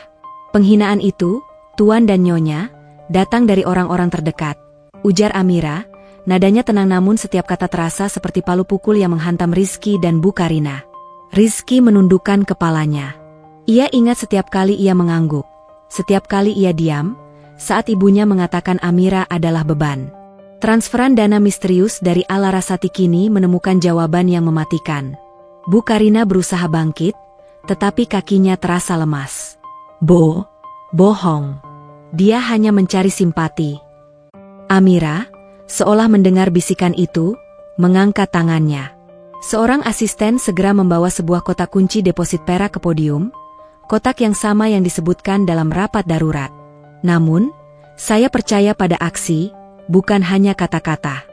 Penghinaan itu, Tuan dan Nyonya, datang dari orang-orang terdekat, ujar Amira, nadanya tenang namun setiap kata terasa seperti palu pukul yang menghantam Rizky dan Bu Karina. Rizky menundukkan kepalanya. Ia ingat setiap kali ia mengangguk, setiap kali ia diam, saat ibunya mengatakan Amira adalah beban. Transferan dana misterius dari Alarasati kini menemukan jawaban yang mematikan. Bu Karina berusaha bangkit, tetapi kakinya terasa lemas. Bohong. Dia hanya mencari simpati. Amira, seolah mendengar bisikan itu, mengangkat tangannya. Seorang asisten segera membawa sebuah kotak kunci deposit perak ke podium, kotak yang sama yang disebutkan dalam rapat darurat. Namun, saya percaya pada aksi, bukan hanya kata-kata.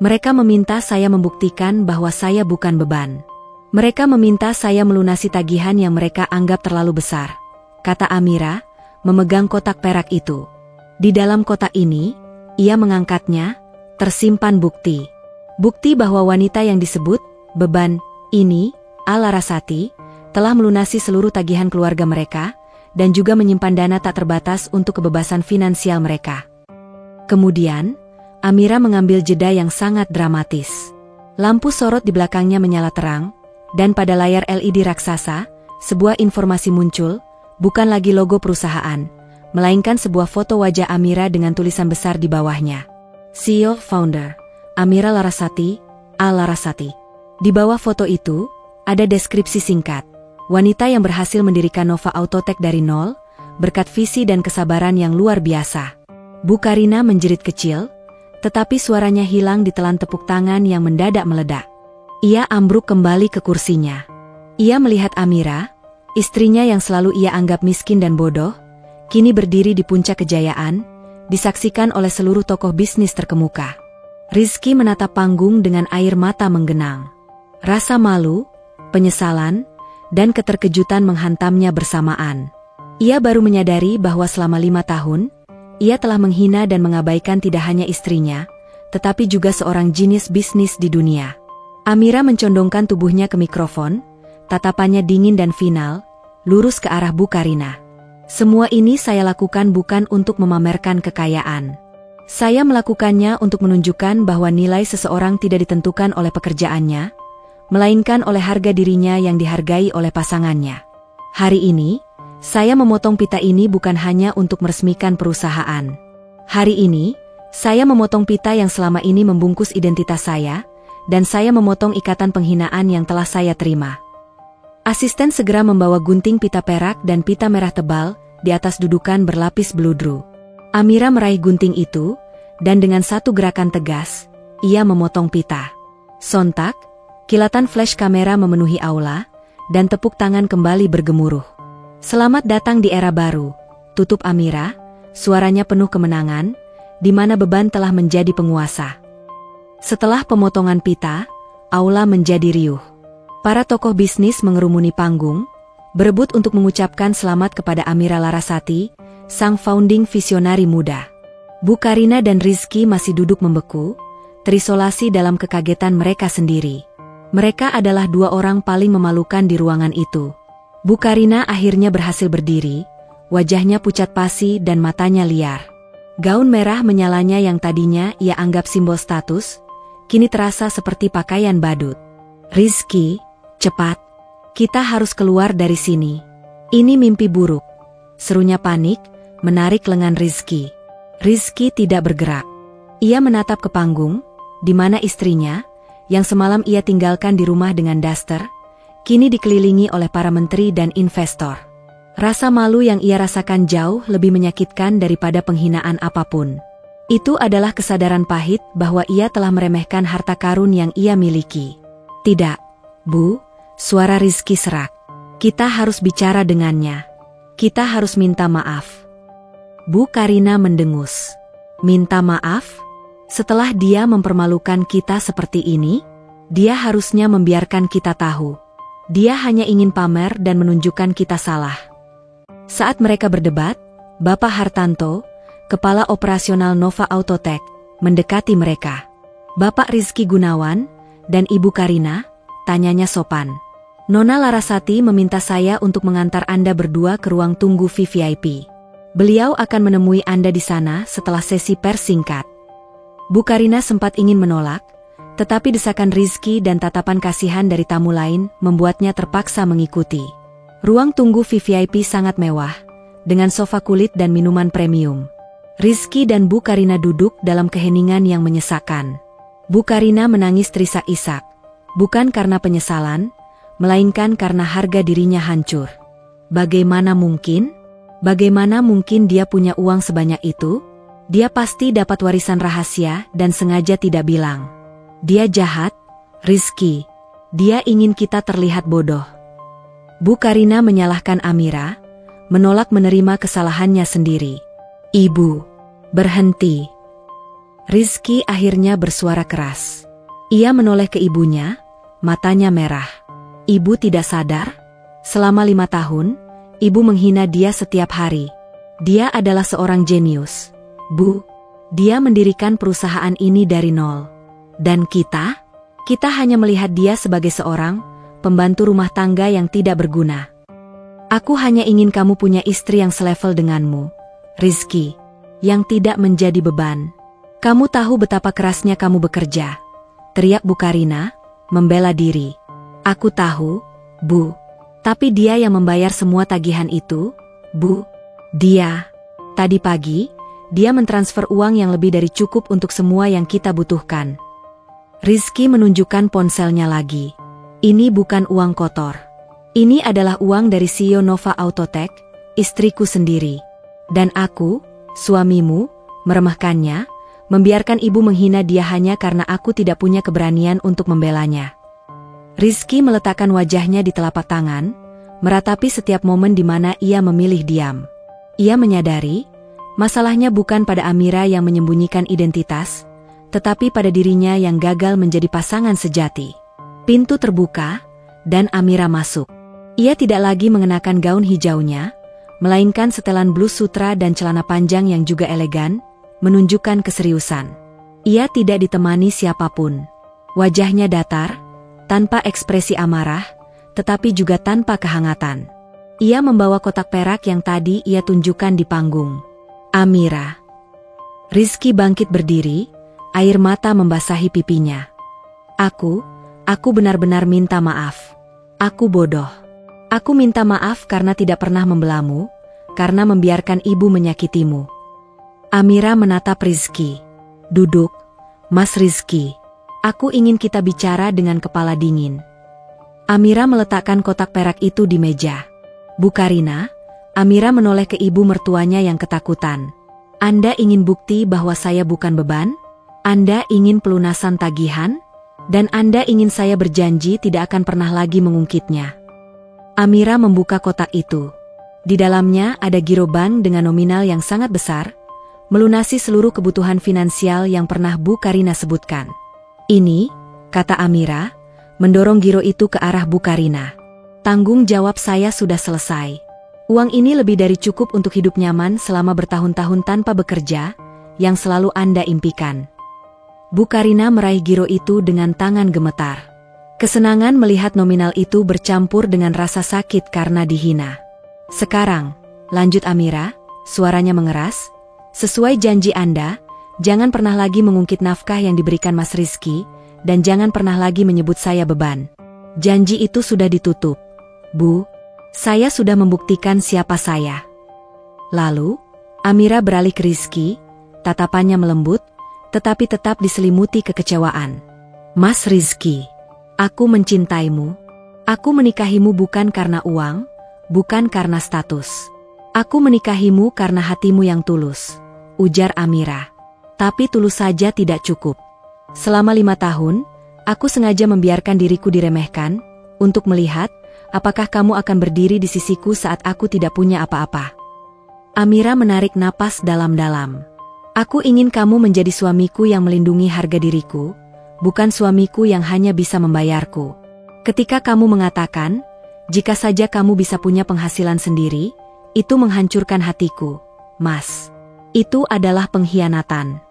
Mereka meminta saya membuktikan bahwa saya bukan beban. Mereka meminta saya melunasi tagihan yang mereka anggap terlalu besar, kata Amira, memegang kotak perak itu. Di dalam kotak ini, ia mengangkatnya, tersimpan bukti. Bukti bahwa wanita yang disebut beban ini, Alarasati, telah melunasi seluruh tagihan keluarga mereka, dan juga menyimpan dana tak terbatas untuk kebebasan finansial mereka. Kemudian, Amira mengambil jeda yang sangat dramatis. Lampu sorot di belakangnya menyala terang, dan pada layar LED raksasa, sebuah informasi muncul, bukan lagi logo perusahaan, melainkan sebuah foto wajah Amira dengan tulisan besar di bawahnya. CEO Founder, Amira Larasati, A. Larasati. Di bawah foto itu, ada deskripsi singkat. Wanita yang berhasil mendirikan Nova Autotech dari nol, berkat visi dan kesabaran yang luar biasa. Bu Karina menjerit kecil, tetapi suaranya hilang ditelan tepuk tangan yang mendadak meledak. Ia ambruk kembali ke kursinya. Ia melihat Amira, istrinya yang selalu ia anggap miskin dan bodoh, kini berdiri di puncak kejayaan, disaksikan oleh seluruh tokoh bisnis terkemuka. Rizky menatap panggung dengan air mata menggenang. Rasa malu, penyesalan, dan keterkejutan menghantamnya bersamaan. Ia baru menyadari bahwa selama 5 tahun, ia telah menghina dan mengabaikan tidak hanya istrinya, tetapi juga seorang jenius bisnis di dunia. Amira mencondongkan tubuhnya ke mikrofon, tatapannya dingin dan final, lurus ke arah Bu Karina. Semua ini saya lakukan bukan untuk memamerkan kekayaan. Saya melakukannya untuk menunjukkan bahwa nilai seseorang tidak ditentukan oleh pekerjaannya, melainkan oleh harga dirinya yang dihargai oleh pasangannya. Hari ini, saya memotong pita ini bukan hanya untuk meresmikan perusahaan. Hari ini, saya memotong pita yang selama ini membungkus identitas saya, dan saya memotong ikatan penghinaan yang telah saya terima. Asisten segera membawa gunting pita perak dan pita merah tebal di atas dudukan berlapis beludru. Amira meraih gunting itu, dan dengan satu gerakan tegas, ia memotong pita. Sontak, kilatan flash kamera memenuhi aula, dan tepuk tangan kembali bergemuruh. Selamat datang di era baru, tutup Amira, suaranya penuh kemenangan, di mana beban telah menjadi penguasa. Setelah pemotongan pita, aula menjadi riuh. Para tokoh bisnis mengerumuni panggung, berebut untuk mengucapkan selamat kepada Amira Larasati, sang founding visionari muda. Bu Karina dan Rizky masih duduk membeku, terisolasi dalam kekagetan mereka sendiri. Mereka adalah 2 orang paling memalukan di ruangan itu. Bu Karina akhirnya berhasil berdiri, wajahnya pucat pasi dan matanya liar. Gaun merah menyalanya yang tadinya ia anggap simbol status, kini terasa seperti pakaian badut. Rizky, cepat. Kita harus keluar dari sini. Ini mimpi buruk. Serunya panik, menarik lengan Rizky. Rizky tidak bergerak. Ia menatap ke panggung, di mana istrinya, yang semalam ia tinggalkan di rumah dengan daster, kini dikelilingi oleh para menteri dan investor. Rasa malu yang ia rasakan jauh lebih menyakitkan daripada penghinaan apapun. Itu adalah kesadaran pahit bahwa ia telah meremehkan harta karun yang ia miliki. Tidak, Bu, suara Rizky serak. Kita harus bicara dengannya. Kita harus minta maaf. Bu Karina mendengus. Minta maaf? Setelah dia mempermalukan kita seperti ini, dia harusnya membiarkan kita tahu. Dia hanya ingin pamer dan menunjukkan kita salah. Saat mereka berdebat, Bapak Hartanto, Kepala Operasional Nova Autotech, mendekati mereka. Bapak Rizky Gunawan dan Ibu Karina, tanyanya sopan. Nona Larasati meminta saya untuk mengantar Anda berdua ke ruang tunggu VVIP. Beliau akan menemui Anda di sana setelah sesi pers singkat. Bu Karina sempat ingin menolak, tetapi desakan Rizky dan tatapan kasihan dari tamu lain membuatnya terpaksa mengikuti. Ruang tunggu VVIP sangat mewah, dengan sofa kulit dan minuman premium. Rizky dan Bu Karina duduk dalam keheningan yang menyesakan. Bu Karina menangis terisak-isak, bukan karena penyesalan, melainkan karena harga dirinya hancur. Bagaimana mungkin? Bagaimana mungkin dia punya uang sebanyak itu? Dia pasti dapat warisan rahasia dan sengaja tidak bilang. Dia jahat, Rizky. Dia ingin kita terlihat bodoh. Bu Karina menyalahkan Amira, menolak menerima kesalahannya sendiri. Ibu, berhenti. Rizky akhirnya bersuara keras. Ia menoleh ke ibunya, matanya merah. Ibu tidak sadar? Selama 5 tahun, ibu menghina dia setiap hari. Dia adalah seorang jenius. Bu, dia mendirikan perusahaan ini dari nol. Dan kita hanya melihat dia sebagai seorang pembantu rumah tangga yang tidak berguna. Aku hanya ingin kamu punya istri yang selevel denganmu, Rizky, yang tidak menjadi beban. Kamu tahu betapa kerasnya kamu bekerja, teriak Bu Karina, membela diri. Aku tahu, Bu. Tapi dia yang membayar semua tagihan itu, Bu. Dia. Tadi pagi, dia mentransfer uang yang lebih dari cukup untuk semua yang kita butuhkan. Rizky menunjukkan ponselnya lagi. Ini bukan uang kotor. Ini adalah uang dari CEO Nova Autotech, istriku sendiri. Dan aku, suamimu, meremehkannya, membiarkan ibu menghina dia hanya karena aku tidak punya keberanian untuk membelanya. Rizky meletakkan wajahnya di telapak tangan, meratapi setiap momen di mana ia memilih diam. Ia menyadari, masalahnya bukan pada Amira yang menyembunyikan identitas, tetapi pada dirinya yang gagal menjadi pasangan sejati. Pintu terbuka, dan Amira masuk. Ia tidak lagi mengenakan gaun hijaunya, melainkan setelan blus sutra dan celana panjang yang juga elegan, menunjukkan keseriusan. Ia tidak ditemani siapapun. Wajahnya datar, tanpa ekspresi amarah, tetapi juga tanpa kehangatan. Ia membawa kotak perak yang tadi ia tunjukkan di panggung. Amira. Rizky bangkit berdiri, air mata membasahi pipinya. Aku benar-benar minta maaf. Aku bodoh. Aku minta maaf karena tidak pernah membelamu, karena membiarkan ibu menyakitimu. Amira menatap Rizky. Duduk, Mas Rizky. Aku ingin kita bicara dengan kepala dingin. Amira meletakkan kotak perak itu di meja. Bu Karina, Amira menoleh ke ibu mertuanya yang ketakutan. Anda ingin bukti bahwa saya bukan beban? Anda ingin pelunasan tagihan? Dan Anda ingin saya berjanji tidak akan pernah lagi mengungkitnya. Amira membuka kotak itu. Di dalamnya ada giro bank dengan nominal yang sangat besar, melunasi seluruh kebutuhan finansial yang pernah Bu Karina sebutkan. Ini, kata Amira, mendorong giro itu ke arah Bu Karina. Tanggung jawab saya sudah selesai. Uang ini lebih dari cukup untuk hidup nyaman selama bertahun-tahun tanpa bekerja, yang selalu Anda impikan. Bu Karina meraih giro itu dengan tangan gemetar. Kesenangan melihat nominal itu bercampur dengan rasa sakit karena dihina. Sekarang, lanjut Amira, suaranya mengeras, sesuai janji Anda, jangan pernah lagi mengungkit nafkah yang diberikan Mas Rizky, dan jangan pernah lagi menyebut saya beban. Janji itu sudah ditutup. Bu, saya sudah membuktikan siapa saya. Lalu, Amira beralih ke Rizky, tatapannya melembut, tetapi tetap diselimuti kekecewaan. Mas Rizky, aku mencintaimu. Aku menikahimu bukan karena uang, bukan karena status. Aku menikahimu karena hatimu yang tulus, ujar Amira. Tapi tulus saja tidak cukup. Selama 5 tahun, aku sengaja membiarkan diriku diremehkan, untuk melihat, apakah kamu akan berdiri di sisiku saat aku tidak punya apa-apa. Amira menarik napas dalam-dalam. Aku ingin kamu menjadi suamiku yang melindungi harga diriku, bukan suamiku yang hanya bisa membayarku. Ketika kamu mengatakan, jika saja kamu bisa punya penghasilan sendiri, itu menghancurkan hatiku, Mas. Itu adalah pengkhianatan.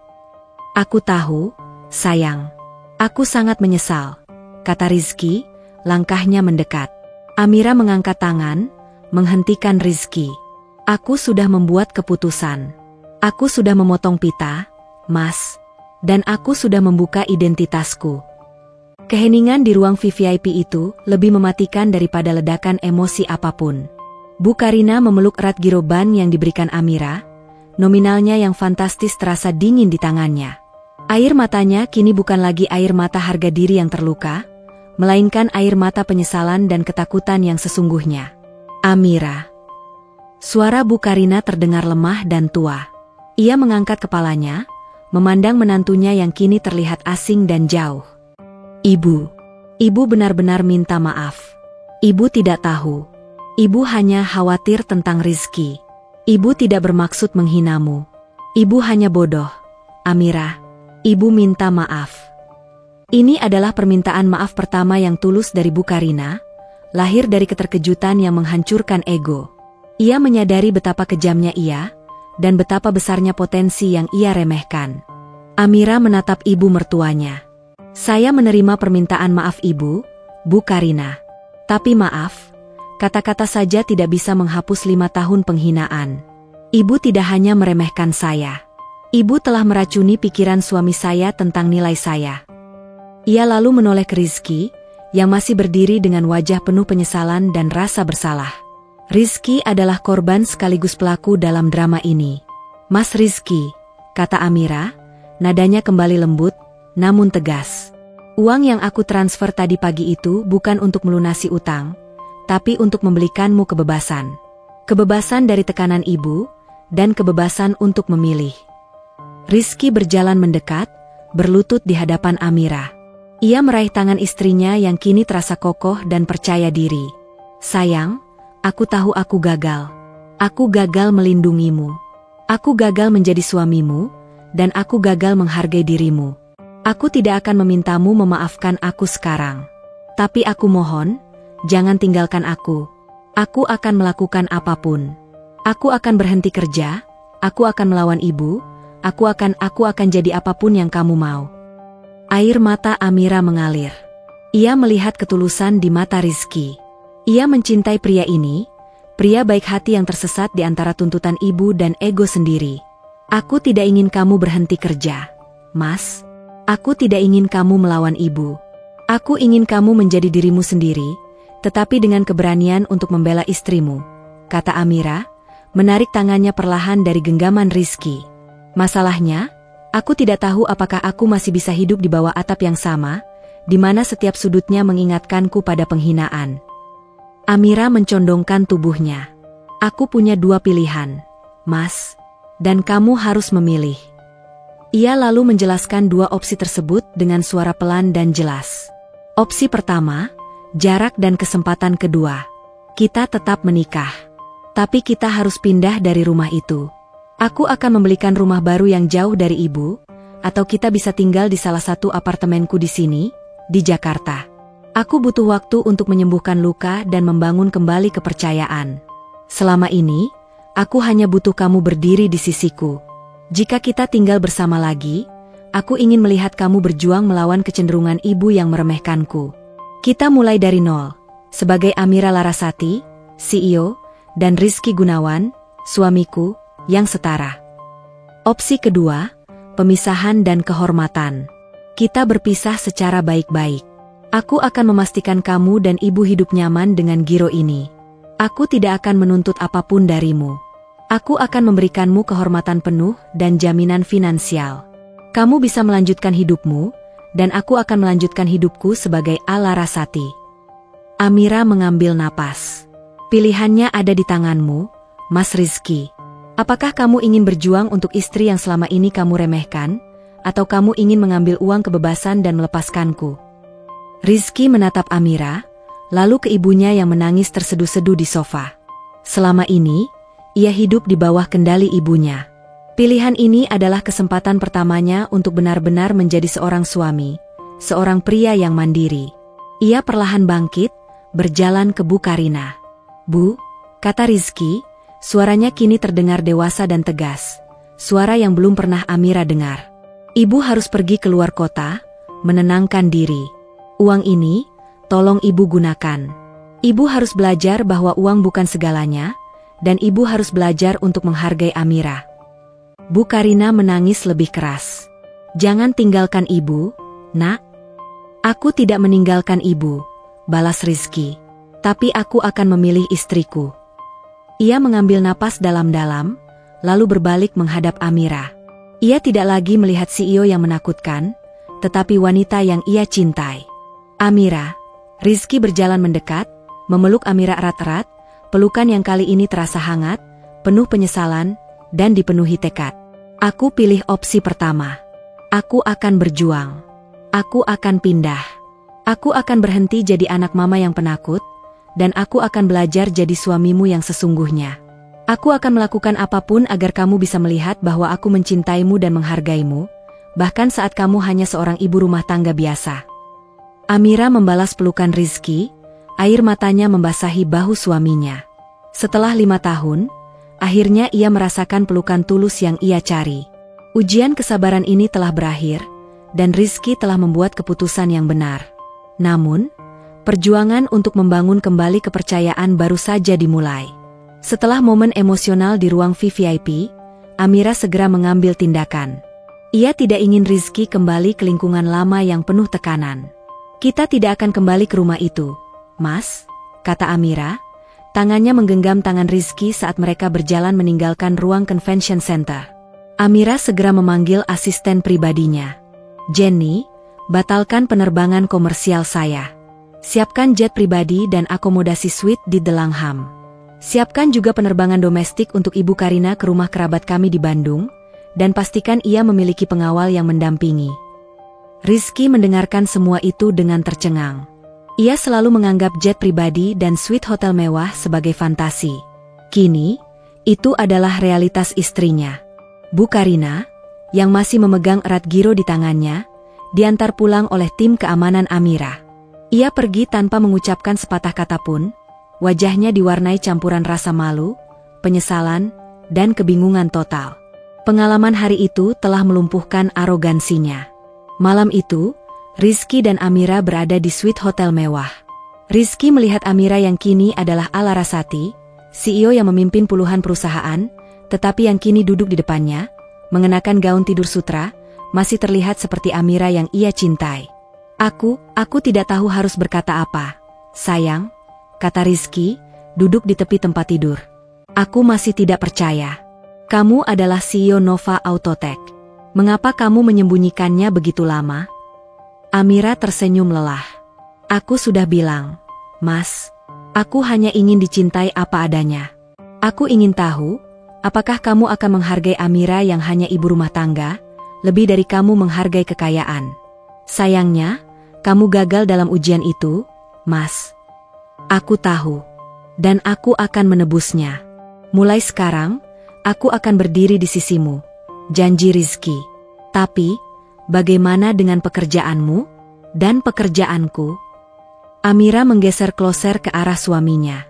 Aku tahu, sayang. Aku sangat menyesal, kata Rizky, langkahnya mendekat. Amira mengangkat tangan, menghentikan Rizky. Aku sudah membuat keputusan. Aku sudah memotong pita, Mas, dan aku sudah membuka identitasku. Keheningan di ruang VVIP itu lebih mematikan daripada ledakan emosi apapun. Bu Karina memeluk erat giro ban yang diberikan Amira, nominalnya yang fantastis terasa dingin di tangannya. Air matanya kini bukan lagi air mata harga diri yang terluka, melainkan air mata penyesalan dan ketakutan yang sesungguhnya. Amira. Suara Bu Karina terdengar lemah dan tua. Ia mengangkat kepalanya, memandang menantunya yang kini terlihat asing dan jauh. Ibu benar-benar minta maaf. Ibu tidak tahu. Ibu hanya khawatir tentang Rizky. Ibu tidak bermaksud menghinamu. Ibu hanya bodoh. Amira, ibu minta maaf. Ini adalah permintaan maaf pertama yang tulus dari Bu Karina, lahir dari keterkejutan yang menghancurkan ego. Ia menyadari betapa kejamnya ia, dan betapa besarnya potensi yang ia remehkan. Amira menatap ibu mertuanya. Saya menerima permintaan maaf ibu, Bu Karina. Tapi maaf, kata-kata saja tidak bisa menghapus 5 tahun penghinaan. Ibu tidak hanya meremehkan saya. Ibu telah meracuni pikiran suami saya tentang nilai saya. Ia lalu menoleh ke Rizky, yang masih berdiri dengan wajah penuh penyesalan dan rasa bersalah. Rizky adalah korban sekaligus pelaku dalam drama ini. Mas Rizky, kata Amira, nadanya kembali lembut, namun tegas. Uang yang aku transfer tadi pagi itu bukan untuk melunasi utang, tapi untuk membelikanmu kebebasan. Kebebasan dari tekanan ibu, dan kebebasan untuk memilih. Rizky berjalan mendekat, berlutut di hadapan Amira. Ia meraih tangan istrinya yang kini terasa kokoh dan percaya diri. Sayang, aku tahu aku gagal. Aku gagal melindungimu. Aku gagal menjadi suamimu, dan aku gagal menghargai dirimu. Aku tidak akan memintamu memaafkan aku sekarang. Tapi aku mohon, jangan tinggalkan aku. Aku akan melakukan apapun. Aku akan berhenti kerja, aku akan melawan ibu, aku akan jadi apapun yang kamu mau. Air mata Amira mengalir. Ia melihat ketulusan di mata Rizky. Ia mencintai pria ini, pria baik hati yang tersesat di antara tuntutan ibu dan ego sendiri. Aku tidak ingin kamu berhenti kerja, Mas. Aku tidak ingin kamu melawan ibu. Aku ingin kamu menjadi dirimu sendiri, tetapi dengan keberanian untuk membela istrimu, kata Amira, menarik tangannya perlahan dari genggaman Rizky. Masalahnya, aku tidak tahu apakah aku masih bisa hidup di bawah atap yang sama, di mana setiap sudutnya mengingatkanku pada penghinaan. Amira mencondongkan tubuhnya. Aku punya dua pilihan, Mas, dan kamu harus memilih. Ia lalu menjelaskan dua opsi tersebut dengan suara pelan dan jelas. Opsi pertama, jarak dan kesempatan kedua. Kita tetap menikah. Tapi kita harus pindah dari rumah itu. Aku akan membelikan rumah baru yang jauh dari ibu, atau kita bisa tinggal di salah satu apartemenku di sini, di Jakarta. Aku butuh waktu untuk menyembuhkan luka dan membangun kembali kepercayaan. Selama ini, aku hanya butuh kamu berdiri di sisiku. Jika kita tinggal bersama lagi, aku ingin melihat kamu berjuang melawan kecenderungan ibu yang meremehkanku. Kita mulai dari nol, sebagai Amira Larasati, CEO, dan Rizky Gunawan, suamiku, yang setara. Opsi kedua, pemisahan dan kehormatan. Kita berpisah secara baik-baik. Aku akan memastikan kamu dan ibu hidup nyaman dengan Giro ini. Aku tidak akan menuntut apapun darimu. Aku akan memberikanmu kehormatan penuh dan jaminan finansial. Kamu bisa melanjutkan hidupmu, dan aku akan melanjutkan hidupku sebagai Larasati. Amira mengambil napas. Pilihannya ada di tanganmu, Mas Rizky. Apakah kamu ingin berjuang untuk istri yang selama ini kamu remehkan, atau kamu ingin mengambil uang kebebasan dan melepaskanku? Rizky menatap Amira, lalu ke ibunya yang menangis terseduh-seduh di sofa. Selama ini, ia hidup di bawah kendali ibunya. Pilihan ini adalah kesempatan pertamanya untuk benar-benar menjadi seorang suami, seorang pria yang mandiri. Ia perlahan bangkit, berjalan ke Bu Karina. Bu, kata Rizky, suaranya kini terdengar dewasa dan tegas, suara yang belum pernah Amira dengar. Ibu harus pergi keluar kota, menenangkan diri. Uang ini, tolong ibu gunakan. Ibu harus belajar bahwa uang bukan segalanya, dan ibu harus belajar untuk menghargai Amira. Bu Karina menangis lebih keras. Jangan tinggalkan ibu, nak. Aku tidak meninggalkan ibu, balas Rizky. Tapi aku akan memilih istriku. Ia mengambil napas dalam-dalam, lalu berbalik menghadap Amira. Ia tidak lagi melihat CEO yang menakutkan, tetapi wanita yang ia cintai. Amira, Rizky berjalan mendekat, memeluk Amira erat-erat, pelukan yang kali ini terasa hangat, penuh penyesalan, dan dipenuhi tekad. Aku pilih opsi pertama. Aku akan berjuang. Aku akan pindah. Aku akan berhenti jadi anak mama yang penakut, dan aku akan belajar jadi suamimu yang sesungguhnya. Aku akan melakukan apapun agar kamu bisa melihat bahwa aku mencintaimu dan menghargaimu, bahkan saat kamu hanya seorang ibu rumah tangga biasa. Amira membalas pelukan Rizky, air matanya membasahi bahu suaminya. Setelah 5 tahun, akhirnya ia merasakan pelukan tulus yang ia cari. Ujian kesabaran ini telah berakhir, dan Rizky telah membuat keputusan yang benar. Namun, perjuangan untuk membangun kembali kepercayaan baru saja dimulai. Setelah momen emosional di ruang VIP, Amira segera mengambil tindakan. Ia tidak ingin Rizky kembali ke lingkungan lama yang penuh tekanan. "Kita tidak akan kembali ke rumah itu, Mas," kata Amira. Tangannya menggenggam tangan Rizky saat mereka berjalan meninggalkan ruang convention center. Amira segera memanggil asisten pribadinya. "Jenny, batalkan penerbangan komersial saya. Siapkan jet pribadi dan akomodasi suite di The Langham. Siapkan juga penerbangan domestik untuk Ibu Karina ke rumah kerabat kami di Bandung, dan pastikan ia memiliki pengawal yang mendampingi." Rizky mendengarkan semua itu dengan tercengang. Ia selalu menganggap jet pribadi dan suite hotel mewah sebagai fantasi. Kini, itu adalah realitas istrinya. Bu Karina, yang masih memegang erat giro di tangannya, diantar pulang oleh tim keamanan Amira. Ia pergi tanpa mengucapkan sepatah kata pun. Wajahnya diwarnai campuran rasa malu, penyesalan, dan kebingungan total. Pengalaman hari itu telah melumpuhkan arogansinya. Malam itu, Rizky dan Amira berada di suite hotel mewah. Rizky melihat Amira yang kini adalah Alarasati, CEO yang memimpin puluhan perusahaan, tetapi yang kini duduk di depannya, mengenakan gaun tidur sutra, masih terlihat seperti Amira yang ia cintai. Aku tidak tahu harus berkata apa, sayang," kata Rizky, duduk di tepi tempat tidur. "Aku masih tidak percaya. Kamu adalah CEO Nova Autotech. Mengapa kamu menyembunyikannya begitu lama?" Amira tersenyum lelah. "Aku sudah bilang, Mas, aku hanya ingin dicintai apa adanya. Aku ingin tahu, apakah kamu akan menghargai Amira yang hanya ibu rumah tangga, lebih dari kamu menghargai kekayaan. Sayangnya, kamu gagal dalam ujian itu, Mas. Aku tahu, dan aku akan menebusnya. Mulai sekarang, aku akan berdiri di sisimu," janji Rizky. "Tapi, bagaimana dengan pekerjaanmu dan pekerjaanku?" Amira menggeser closer ke arah suaminya.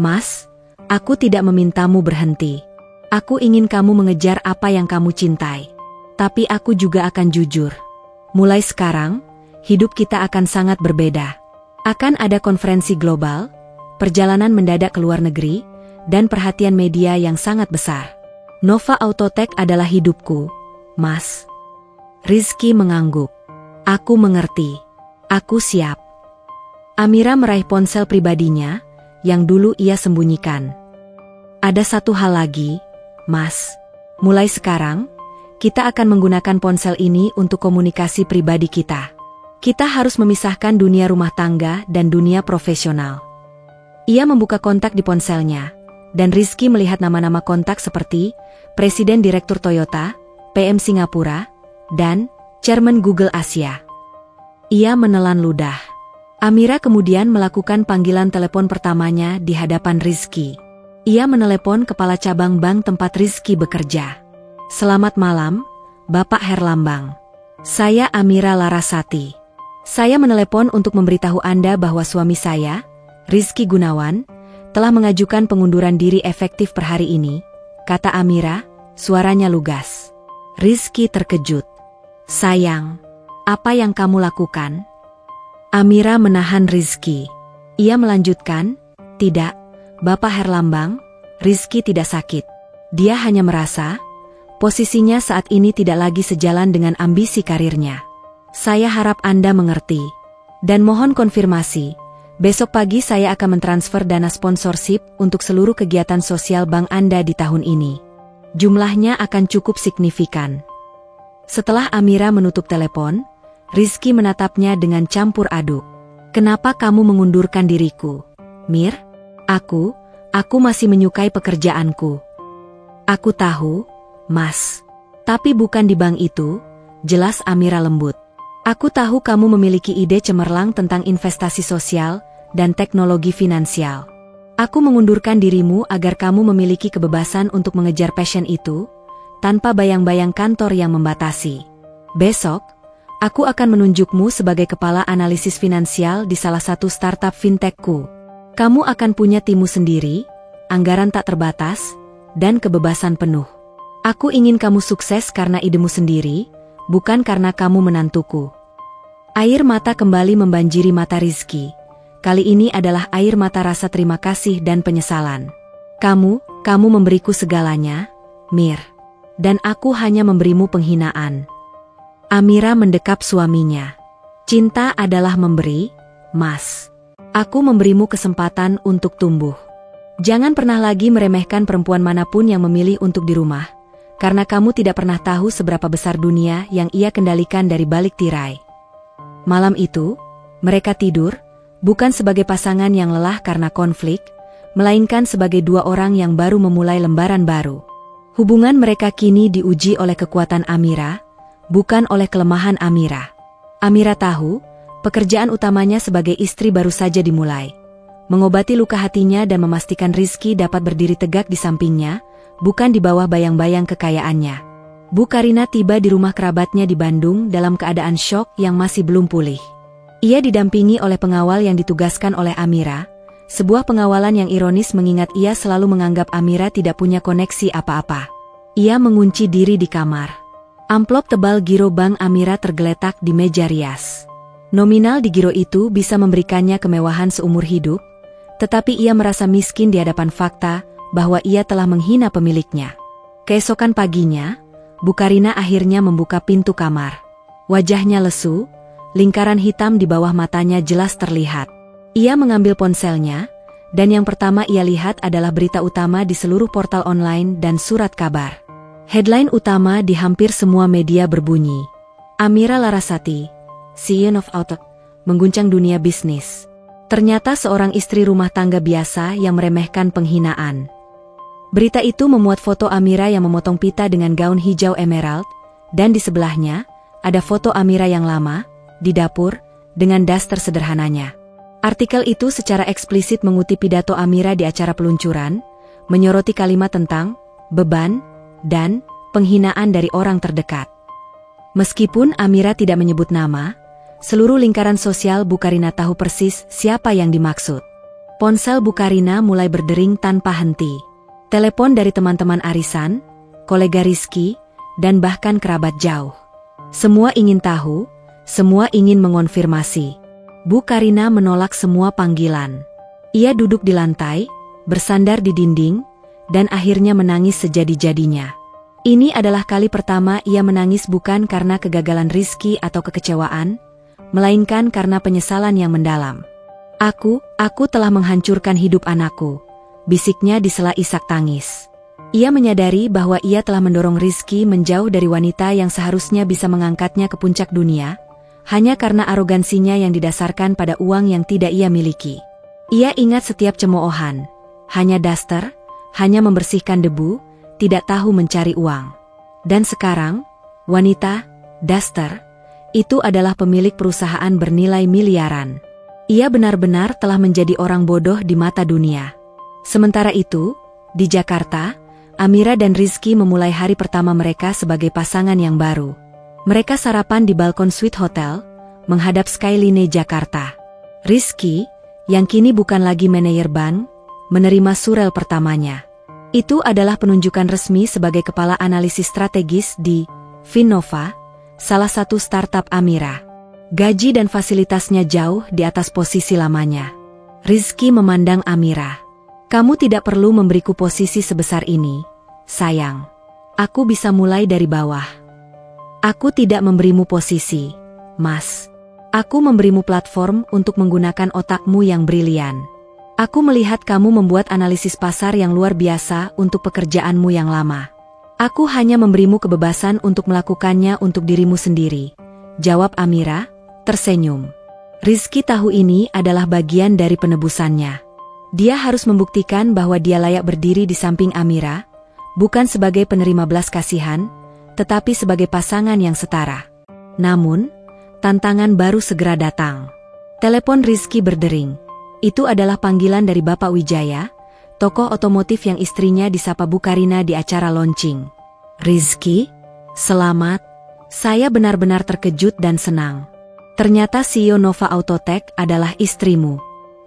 "Mas, aku tidak memintamu berhenti. Aku ingin kamu mengejar apa yang kamu cintai. Tapi aku juga akan jujur. Mulai sekarang, hidup kita akan sangat berbeda. Akan ada konferensi global, perjalanan mendadak ke luar negeri, dan perhatian media yang sangat besar. Nova Autotech adalah hidupku, Mas." Rizky mengangguk. "Aku mengerti. Aku siap." Amira meraih ponsel pribadinya, yang dulu ia sembunyikan. "Ada satu hal lagi, Mas. Mulai sekarang, kita akan menggunakan ponsel ini untuk komunikasi pribadi kita. Kita harus memisahkan dunia rumah tangga dan dunia profesional." Ia membuka kontak di ponselnya, dan Rizky melihat nama-nama kontak seperti Presiden Direktur Toyota, PM Singapura, dan Chairman Google Asia. Ia menelan ludah. Amira kemudian melakukan panggilan telepon pertamanya di hadapan Rizky. Ia menelepon kepala cabang bank tempat Rizky bekerja. "Selamat malam, Bapak Herlambang. Saya Amira Larasati. Saya menelepon untuk memberitahu Anda bahwa suami saya, Rizky Gunawan, telah mengajukan pengunduran diri efektif per hari ini," kata Amira, suaranya lugas. Rizky terkejut. "Sayang, apa yang kamu lakukan?" Amira menahan Rizky. Ia melanjutkan, "Tidak, Bapak Herlambang, Rizky tidak sakit. Dia hanya merasa posisinya saat ini tidak lagi sejalan dengan ambisi karirnya. Saya harap Anda mengerti. Dan mohon konfirmasi, besok pagi saya akan mentransfer dana sponsorship untuk seluruh kegiatan sosial bank Anda di tahun ini. Jumlahnya akan cukup signifikan." Setelah Amira menutup telepon, Rizky menatapnya dengan campur aduk. "Kenapa kamu mengundurkan diriku, Mir? Aku masih menyukai pekerjaanku." "Aku tahu, Mas. Tapi bukan di bank itu," jelas Amira lembut. "Aku tahu kamu memiliki ide cemerlang tentang investasi sosial dan teknologi finansial. Aku mengundurkan dirimu agar kamu memiliki kebebasan untuk mengejar passion itu, tanpa bayang-bayang kantor yang membatasi. Besok, aku akan menunjukmu sebagai kepala analisis finansial di salah satu startup fintechku. Kamu akan punya timmu sendiri, anggaran tak terbatas, dan kebebasan penuh. Aku ingin kamu sukses karena idemu sendiri, bukan karena kamu menantuku." Air mata kembali membanjiri mata Rizky. Kali ini adalah air mata rasa terima kasih dan penyesalan. Kamu memberiku segalanya, Mir. dan aku hanya memberimu penghinaan." Amira mendekap suaminya. "Cinta adalah memberi, Mas. Aku memberimu kesempatan untuk tumbuh. Jangan pernah lagi meremehkan perempuan manapun yang memilih untuk di rumah, karena kamu tidak pernah tahu seberapa besar dunia yang ia kendalikan dari balik tirai." Malam itu, mereka tidur, bukan sebagai pasangan yang lelah karena konflik, melainkan sebagai dua orang yang baru memulai lembaran baru. Hubungan mereka kini diuji oleh kekuatan Amira, bukan oleh kelemahan Amira. Amira tahu, pekerjaan utamanya sebagai istri baru saja dimulai. Mengobati luka hatinya dan memastikan Rizky dapat berdiri tegak di sampingnya, bukan di bawah bayang-bayang kekayaannya. Bu Karina tiba di rumah kerabatnya di Bandung dalam keadaan syok yang masih belum pulih. Ia didampingi oleh pengawal yang ditugaskan oleh Amira, sebuah pengawalan yang ironis mengingat ia selalu menganggap Amira tidak punya koneksi apa-apa. Ia mengunci diri di kamar. Amplop tebal giro bank Amira tergeletak di meja rias. Nominal di giro itu bisa memberikannya kemewahan seumur hidup, tetapi ia merasa miskin di hadapan fakta bahwa ia telah menghina pemiliknya. Keesokan paginya, Bu Karina akhirnya membuka pintu kamar. Wajahnya lesu, lingkaran hitam di bawah matanya jelas terlihat. Ia mengambil ponselnya, dan yang pertama ia lihat adalah berita utama di seluruh portal online dan surat kabar. Headline utama di hampir semua media berbunyi, "Amira Larasati, CEO of Auto, mengguncang dunia bisnis." Ternyata seorang istri rumah tangga biasa yang meremehkan penghinaan. Berita itu memuat foto Amira yang memotong pita dengan gaun hijau emerald, dan di sebelahnya, ada foto Amira yang lama, di dapur, dengan daster sederhananya. Artikel itu secara eksplisit mengutip pidato Amira di acara peluncuran, menyoroti kalimat tentang beban dan penghinaan dari orang terdekat. Meskipun Amira tidak menyebut nama, seluruh lingkaran sosial Bu Karina tahu persis siapa yang dimaksud. Ponsel Bu Karina mulai berdering tanpa henti. Telepon dari teman-teman arisan, kolega Rizky, dan bahkan kerabat jauh. Semua ingin tahu, semua ingin mengonfirmasi. Bu Karina menolak semua panggilan. Ia duduk di lantai, bersandar di dinding, dan akhirnya menangis sejadi-jadinya. Ini adalah kali pertama ia menangis bukan karena kegagalan Rizky atau kekecewaan, melainkan karena penyesalan yang mendalam. Aku telah menghancurkan hidup anakku," bisiknya di sela isak tangis. Ia menyadari bahwa ia telah mendorong Rizky menjauh dari wanita yang seharusnya bisa mengangkatnya ke puncak dunia, hanya karena arogansinya yang didasarkan pada uang yang tidak ia miliki. Ia ingat setiap cemoohan, hanya daster, hanya membersihkan debu, tidak tahu mencari uang. Dan sekarang, wanita, daster, itu adalah pemilik perusahaan bernilai miliaran. Ia benar-benar telah menjadi orang bodoh di mata dunia. Sementara itu, di Jakarta, Amira dan Rizky memulai hari pertama mereka sebagai pasangan yang baru. Mereka sarapan di balkon suite hotel, menghadap Skyline Jakarta. Rizky, yang kini bukan lagi manajer bank, menerima surel pertamanya. Itu adalah penunjukan resmi sebagai kepala analisis strategis di Finnova, salah satu startup Amira. Gaji dan fasilitasnya jauh di atas posisi lamanya. Rizky memandang Amira. "Kamu tidak perlu memberiku posisi sebesar ini, sayang. Aku bisa mulai dari bawah." "Aku tidak memberimu posisi, Mas. Aku memberimu platform untuk menggunakan otakmu yang brilian. Aku melihat kamu membuat analisis pasar yang luar biasa untuk pekerjaanmu yang lama. Aku hanya memberimu kebebasan untuk melakukannya untuk dirimu sendiri," jawab Amira, tersenyum. Rizky tahu ini adalah bagian dari penebusannya. Dia harus membuktikan bahwa dia layak berdiri di samping Amira, bukan sebagai penerima belas kasihan, tetapi sebagai pasangan yang setara. Namun, tantangan baru segera datang. Telepon Rizky berdering. Itu adalah panggilan dari Bapak Wijaya, tokoh otomotif yang istrinya disapa Bu Karina di acara launching. "Rizky, selamat. Saya benar-benar terkejut dan senang. Ternyata CEO Nova Autotech adalah istrimu.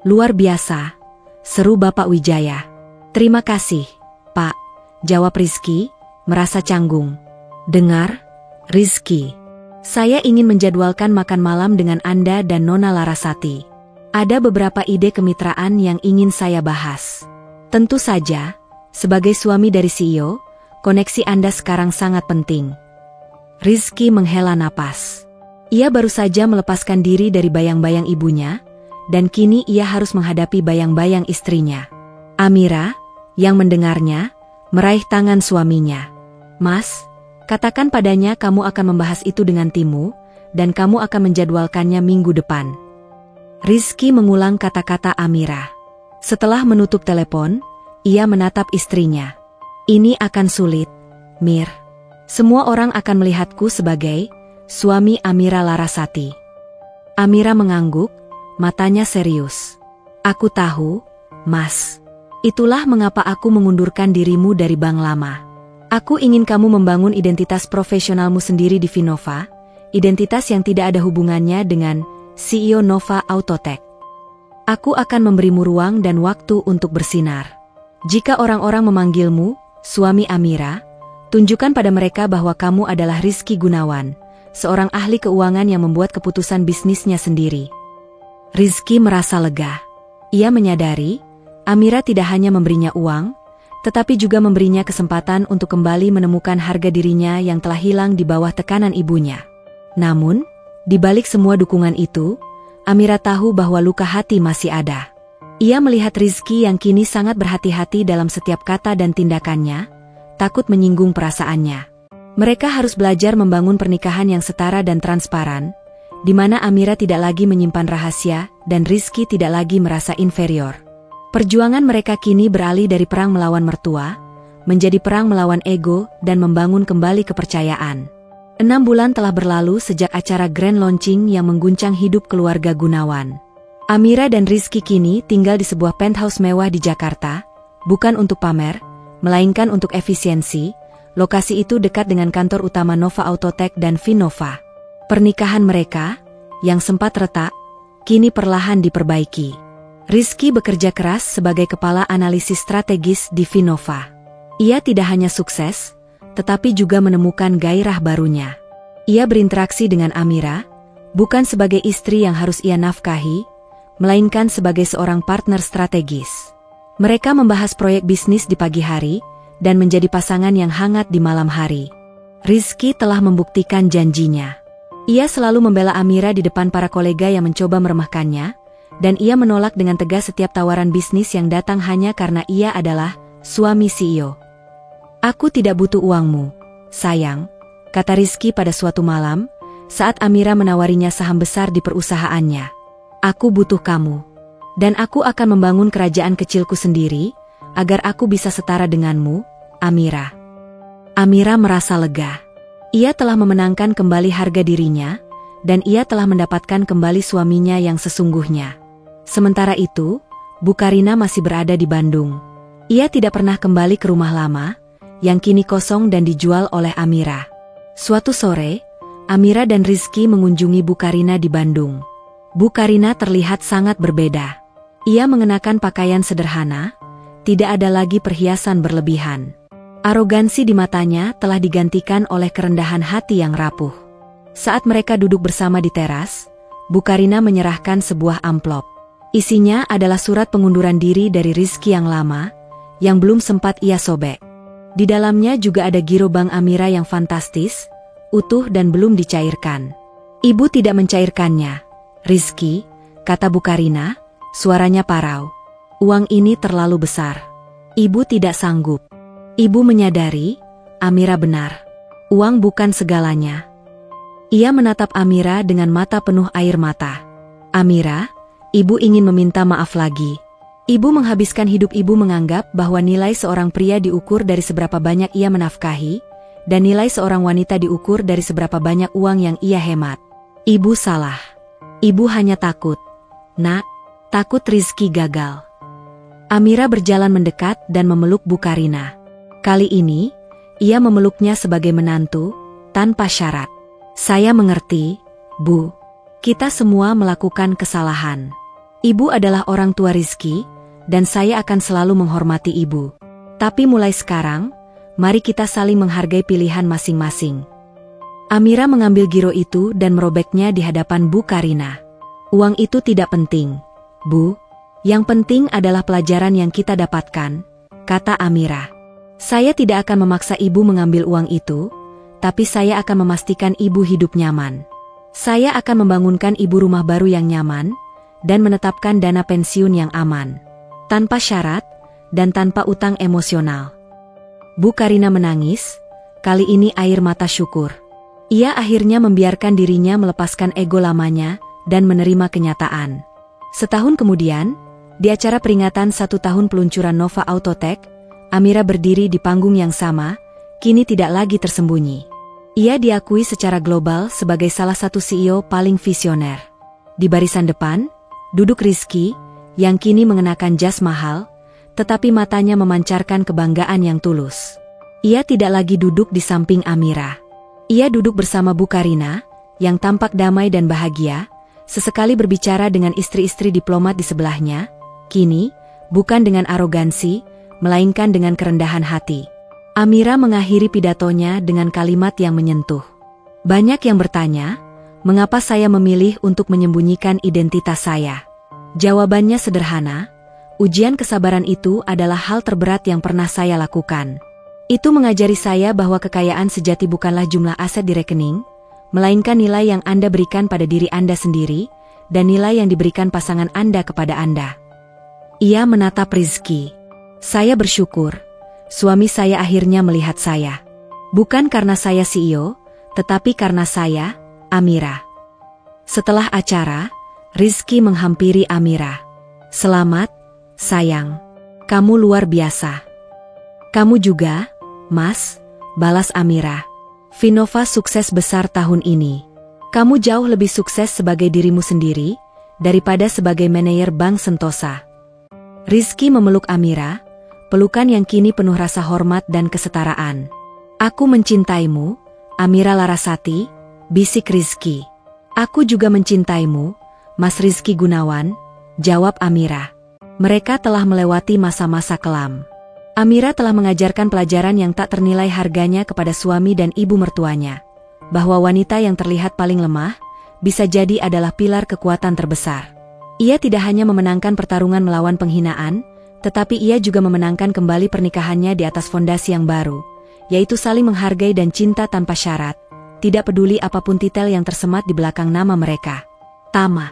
Luar biasa," seru Bapak Wijaya. "Terima kasih, Pak," jawab Rizky, merasa canggung. "Dengar, Rizky, saya ingin menjadwalkan makan malam dengan Anda dan Nona Larasati. Ada beberapa ide kemitraan yang ingin saya bahas. Tentu saja, sebagai suami dari CEO, koneksi Anda sekarang sangat penting. Rizky menghela napas. Ia baru saja melepaskan diri dari bayang-bayang ibunya, dan kini ia harus menghadapi bayang-bayang istrinya. Amira, yang mendengarnya, meraih tangan suaminya. Mas, katakan padanya kamu akan membahas itu dengan timmu, dan kamu akan menjadwalkannya minggu depan. Rizky mengulang kata-kata Amira. Setelah menutup telepon, ia menatap istrinya. Ini akan sulit, Mir. Semua orang akan melihatku sebagai suami Amira Larasati. Amira mengangguk, matanya serius. Aku tahu, Mas. Itulah mengapa aku mengundurkan dirimu dari bank lama. Aku ingin kamu membangun identitas profesionalmu sendiri di Vinova, identitas yang tidak ada hubungannya dengan CEO Nova Autotech. Aku akan memberimu ruang dan waktu untuk bersinar. Jika orang-orang memanggilmu suami Amira, tunjukkan pada mereka bahwa kamu adalah Rizky Gunawan, seorang ahli keuangan yang membuat keputusan bisnisnya sendiri. Rizky merasa lega. Ia menyadari, Amira tidak hanya memberinya uang, tetapi juga memberinya kesempatan untuk kembali menemukan harga dirinya yang telah hilang di bawah tekanan ibunya. Namun, di balik semua dukungan itu, Amira tahu bahwa luka hati masih ada. Ia melihat Rizky yang kini sangat berhati-hati dalam setiap kata dan tindakannya, takut menyinggung perasaannya. Mereka harus belajar membangun pernikahan yang setara dan transparan, di mana Amira tidak lagi menyimpan rahasia dan Rizky tidak lagi merasa inferior. Perjuangan mereka kini beralih dari perang melawan mertua, menjadi perang melawan ego dan membangun kembali kepercayaan. 6 bulan telah berlalu sejak acara grand launching yang mengguncang hidup keluarga Gunawan. Amira dan Rizky kini tinggal di sebuah penthouse mewah di Jakarta, bukan untuk pamer, melainkan untuk efisiensi. Lokasi itu dekat dengan kantor utama Nova Autotech dan Vinova. Pernikahan mereka, yang sempat retak, kini perlahan diperbaiki. Rizky bekerja keras sebagai kepala analisis strategis di Vinova. Ia tidak hanya sukses, tetapi juga menemukan gairah barunya. Ia berinteraksi dengan Amira, bukan sebagai istri yang harus ia nafkahi, melainkan sebagai seorang partner strategis. Mereka membahas proyek bisnis di pagi hari, dan menjadi pasangan yang hangat di malam hari. Rizky telah membuktikan janjinya. Ia selalu membela Amira di depan para kolega yang mencoba meremehkannya, dan ia menolak dengan tegas setiap tawaran bisnis yang datang hanya karena ia adalah suami CEO. Aku tidak butuh uangmu, sayang, kata Rizky pada suatu malam, saat Amira menawarinya saham besar di perusahaannya. Aku butuh kamu. Dan aku akan membangun kerajaan kecilku sendiri, agar aku bisa setara denganmu, Amira. Amira merasa lega. Ia telah memenangkan kembali harga dirinya, dan ia telah mendapatkan kembali suaminya yang sesungguhnya. Sementara itu, Bu Karina masih berada di Bandung. Ia tidak pernah kembali ke rumah lama, yang kini kosong dan dijual oleh Amira. Suatu sore, Amira dan Rizky mengunjungi Bu Karina di Bandung. Bu Karina terlihat sangat berbeda. Ia mengenakan pakaian sederhana, tidak ada lagi perhiasan berlebihan. Arogansi di matanya telah digantikan oleh kerendahan hati yang rapuh. Saat mereka duduk bersama di teras, Bu Karina menyerahkan sebuah amplop. Isinya adalah surat pengunduran diri dari Rizky yang lama, yang belum sempat ia sobek. Di dalamnya juga ada giro bank Amira yang fantastis, utuh dan belum dicairkan. Ibu tidak mencairkannya, Rizky, kata Bu Karina, suaranya parau. Uang ini terlalu besar. Ibu tidak sanggup. Ibu menyadari, Amira benar. Uang bukan segalanya. Ia menatap Amira dengan mata penuh air mata. Amira, ibu ingin meminta maaf lagi. Ibu menghabiskan hidup ibu menganggap bahwa nilai seorang pria diukur dari seberapa banyak ia menafkahi, dan nilai seorang wanita diukur dari seberapa banyak uang yang ia hemat. Ibu salah. Ibu hanya takut. Nak, takut Rizky gagal. Amira berjalan mendekat dan memeluk Bu Karina. Kali ini, ia memeluknya sebagai menantu, tanpa syarat. Saya mengerti, Bu. Kita semua melakukan kesalahan. Ibu adalah orang tua Rizky, dan saya akan selalu menghormati ibu. Tapi mulai sekarang, mari kita saling menghargai pilihan masing-masing. Amira mengambil giro itu dan merobeknya di hadapan Bu Karina. Uang itu tidak penting, Bu. Yang penting adalah pelajaran yang kita dapatkan, kata Amira. Saya tidak akan memaksa ibu mengambil uang itu, tapi saya akan memastikan ibu hidup nyaman. Saya akan membangunkan ibu rumah baru yang nyaman, dan menetapkan dana pensiun yang aman. Tanpa syarat, dan tanpa utang emosional. Bu Karina menangis, kali ini air mata syukur. Ia akhirnya membiarkan dirinya melepaskan ego lamanya, dan menerima kenyataan. Setahun kemudian, di acara peringatan 1 tahun peluncuran Nova Autotech, Amira berdiri di panggung yang sama, kini tidak lagi tersembunyi. Ia diakui secara global sebagai salah satu CEO paling visioner. Di barisan depan, duduk Rizky, yang kini mengenakan jas mahal, tetapi matanya memancarkan kebanggaan yang tulus. Ia tidak lagi duduk di samping Amira. Ia duduk bersama Bu Karina, yang tampak damai dan bahagia, sesekali berbicara dengan istri-istri diplomat di sebelahnya, kini, bukan dengan arogansi, melainkan dengan kerendahan hati. Amira mengakhiri pidatonya dengan kalimat yang menyentuh. Banyak yang bertanya, mengapa saya memilih untuk menyembunyikan identitas saya? Jawabannya sederhana, ujian kesabaran itu adalah hal terberat yang pernah saya lakukan. Itu mengajari saya bahwa kekayaan sejati bukanlah jumlah aset di rekening, melainkan nilai yang Anda berikan pada diri Anda sendiri, dan nilai yang diberikan pasangan Anda kepada Anda. Ia menatap Rizky. Saya bersyukur, suami saya akhirnya melihat saya. Bukan karena saya CEO, tetapi karena saya, Amira. Setelah acara, Rizky menghampiri Amira. Selamat, sayang. Kamu luar biasa. Kamu juga, Mas, balas Amira. Vinova sukses besar tahun ini. Kamu jauh lebih sukses sebagai dirimu sendiri, daripada sebagai manajer Bank Sentosa. Rizky memeluk Amira, pelukan yang kini penuh rasa hormat dan kesetaraan. Aku mencintaimu, Amira Larasati, bisik Rizky. Aku juga mencintaimu, Mas Rizky Gunawan, jawab Amira. Mereka telah melewati masa-masa kelam. Amira telah mengajarkan pelajaran yang tak ternilai harganya kepada suami dan ibu mertuanya, bahwa wanita yang terlihat paling lemah, bisa jadi adalah pilar kekuatan terbesar. Ia tidak hanya memenangkan pertarungan melawan penghinaan, tetapi ia juga memenangkan kembali pernikahannya di atas fondasi yang baru, yaitu saling menghargai dan cinta tanpa syarat, tidak peduli apapun titel yang tersemat di belakang nama mereka. Tama.